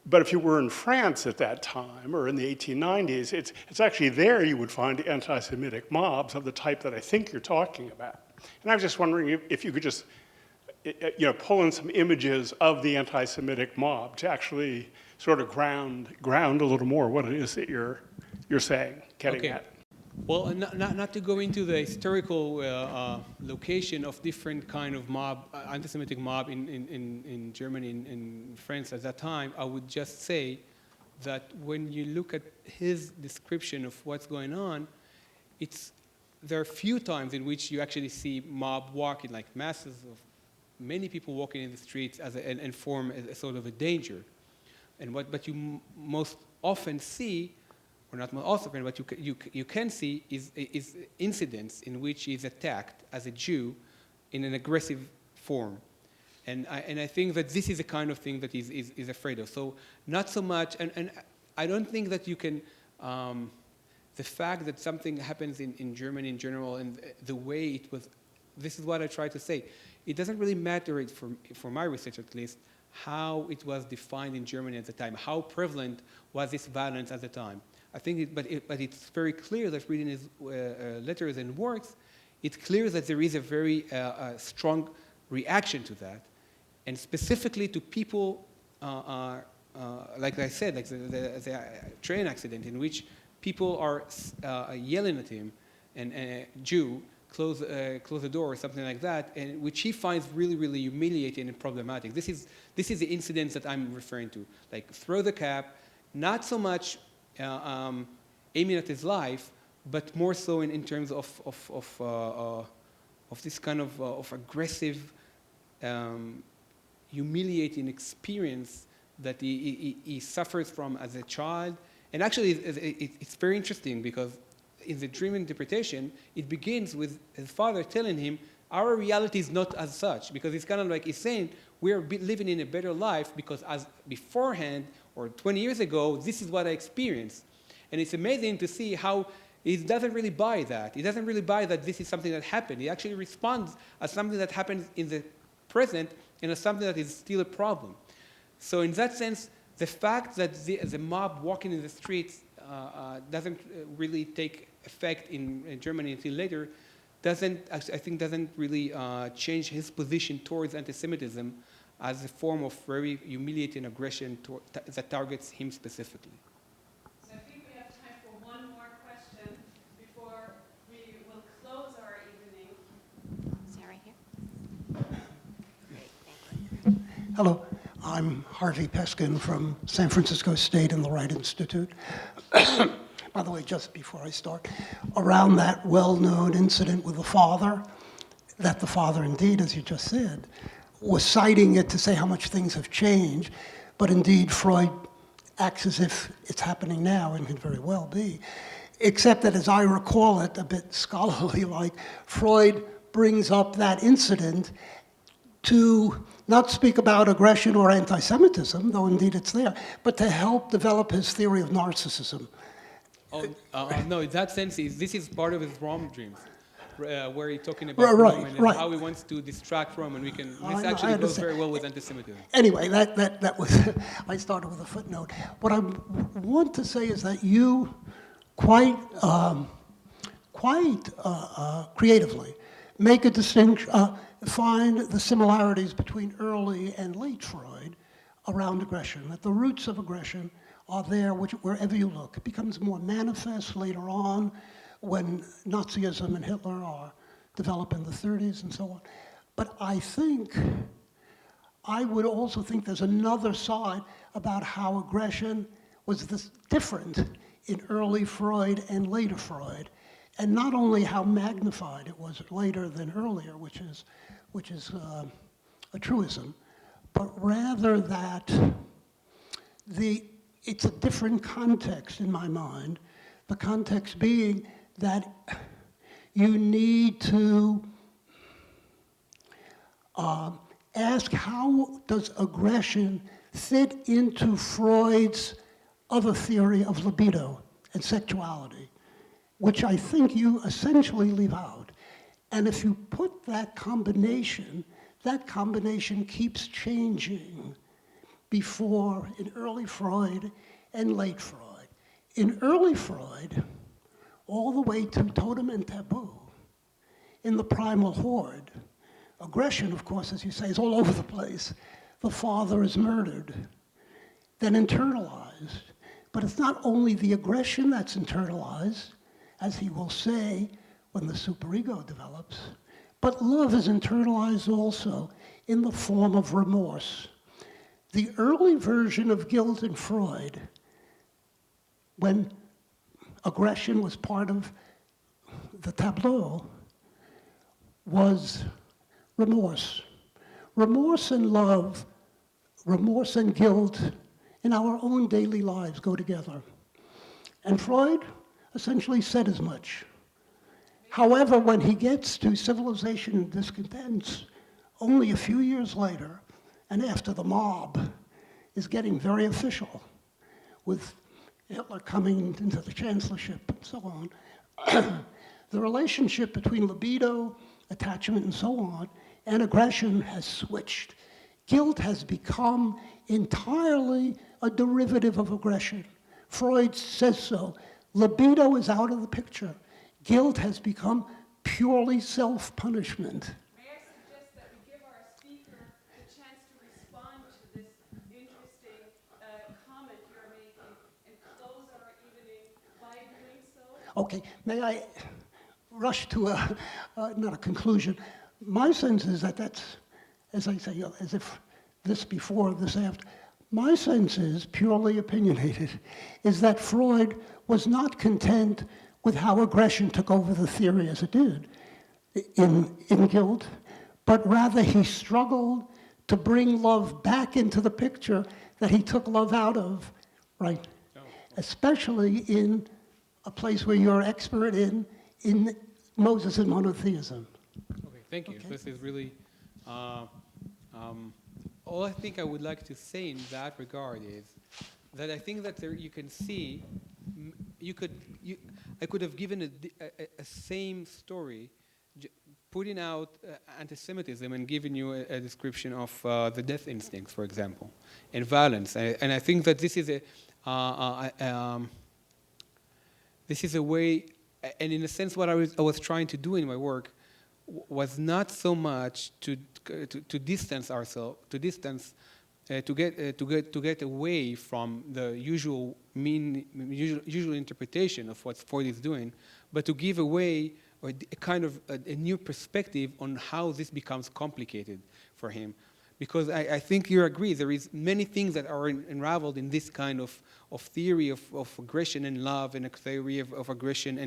But if you were in France at that time, or in the 1890s, it's actually there you would find anti-Semitic mobs of the type that I think you're talking about. And I was just wondering if you could just pull in some images of the anti-Semitic mob to actually sort of ground a little more what it is that you're saying, getting at. Well, not to go into the historical location of different kind of mob, anti-Semitic mob in Germany and in France at that time, I would just say that when you look at his description of what's going on, there are few times in which you actually see mob walking, like masses of many people walking in the streets and form a sort of a danger. And but you most often see, or not most often, but you can see is incidents in which he is attacked as a Jew in an aggressive form. And I think that this is the kind of thing that he's afraid of. So not so much, and I don't think that you can, the fact that something happens in Germany in general and the way it was, this is what I try to say. It doesn't really matter, for my research at least, how it was defined in Germany at the time, how prevalent was this violence at the time. I think, but it's very clear that reading his letters and works, it's clear that there is a very strong reaction to that, and specifically to people, like I said, like the train accident in which people are yelling at him, and a Jew, close the door or something like that, and which he finds really, really humiliating and problematic. This is the incidents that I'm referring to, like throw the cap, not so much aiming at his life, but more so in terms of this kind of aggressive, humiliating experience that he suffers from as a child. And actually, it's very interesting because in the dream interpretation, it begins with his father telling him, our reality is not as such, because it's kind of like he's saying, we're living in a better life because as beforehand, or 20 years ago, this is what I experienced. And it's amazing to see how he doesn't really buy that. He doesn't really buy that this is something that happened. He actually responds as something that happens in the present and as something that is still a problem. So in that sense, the fact that the mob walking in the streets doesn't really take effect in Germany until later doesn't really change his position towards anti-Semitism as a form of very humiliating aggression that targets him specifically. So I think we have time for one more question before we will close our evening. Is that right here? Hello, I'm Harvey Peskin from San Francisco State and the Wright Institute. By the way, just before I start, around that well-known incident with the father, that the father indeed, as you just said, was citing it to say how much things have changed, but indeed Freud acts as if it's happening now and could very well be, except that as I recall it, a bit scholarly-like, Freud brings up that incident to not speak about aggression or anti-Semitism, though indeed it's there, but to help develop his theory of narcissism. No, in that sense, this is part of his Rome dreams, where he's talking about Rome and how he wants to distract Rome, and this actually goes very well with anti-Semitism. Anyway, that was, I started with a footnote. What I want to say is that you quite creatively make a distinction, find the similarities between early and late Freud around aggression, that the roots of aggression are there wherever you look. It becomes more manifest later on when Nazism and Hitler are developed in the 30s and so on. But I would also think there's another side about how aggression was different in early Freud and later Freud, and not only how magnified it was later than earlier, which is a truism, but rather that it's a different context in my mind, the context being that you need to ask how does aggression fit into Freud's other theory of libido and sexuality, which I think you essentially leave out. And if you put that combination keeps changing in early Freud and late Freud. In early Freud, all the way to Totem and Taboo, in the primal horde, aggression, of course, as you say, is all over the place. The father is murdered, then internalized. But it's not only the aggression that's internalized, as he will say when the superego develops, but love is internalized also in the form of remorse. The early version of guilt in Freud, when aggression was part of the tableau, was remorse. Remorse and love, remorse and guilt in our own daily lives go together. And Freud essentially said as much. However, when he gets to Civilization and Discontents, only a few years later, and after the mob is getting very official, with Hitler coming into the chancellorship and so on, the relationship between libido, attachment, and so on, and aggression has switched. Guilt has become entirely a derivative of aggression. Freud says so. Libido is out of the picture. Guilt has become purely self-punishment. May I suggest that we give our speaker the chance to respond to this interesting comment you're making and close our evening by doing so? Okay, may I rush to not a conclusion. My sense is that that's, as I say, as if this before, this after. My sense is, purely opinionated, is that Freud was not content with how aggression took over the theory as it did in guilt, but rather he struggled to bring love back into the picture that he took love out of, right? Especially in a place where you're expert in Moses and monotheism. Okay, thank you. Okay. This is really, all I think I would like to say in that regard is that I think that there you can see, I could have given a same story, putting out anti-Semitism and giving you a description of the death instincts, for example, and violence. And I think that this is a way, and in a sense, what I was trying to do in my work was not so much to distance ourselves, to get away from the usual interpretation of what Freud is doing, but to give away a kind of a new perspective on how this becomes complicated for him. Because I think you agree, there is many things that are unraveled in this kind of theory of aggression and love, and a theory of aggression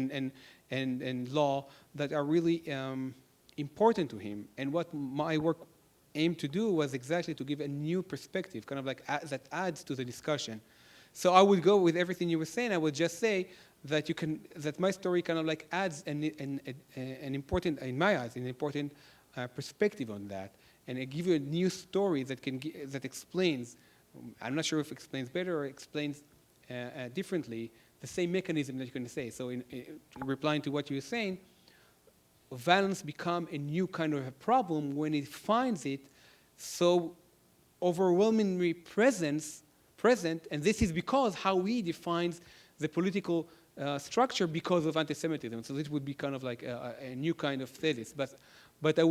and law that are really important to him. And what my work aimed to do was exactly to give a new perspective, kind of like that adds to the discussion. So I would go with everything you were saying. I would just say that that my story kind of like adds an important, in my eyes, an important perspective on that. And I give you a new story that explains, I'm not sure if it explains better or explains differently, the same mechanism that you're going to say. So in replying to what you were saying, violence become a new kind of a problem when it finds it so overwhelmingly present, and this is because how he defines the political structure because of anti-Semitism. So this would be kind of like a new kind of thesis. But I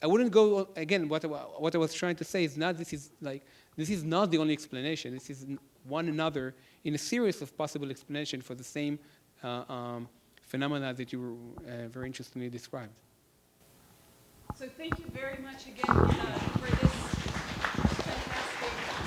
wouldn't go, again, what I was trying to say is not this is not the only explanation. This is one another in a series of possible explanations for the same phenomena that you were very interestingly described. So thank you very much again for this fantastic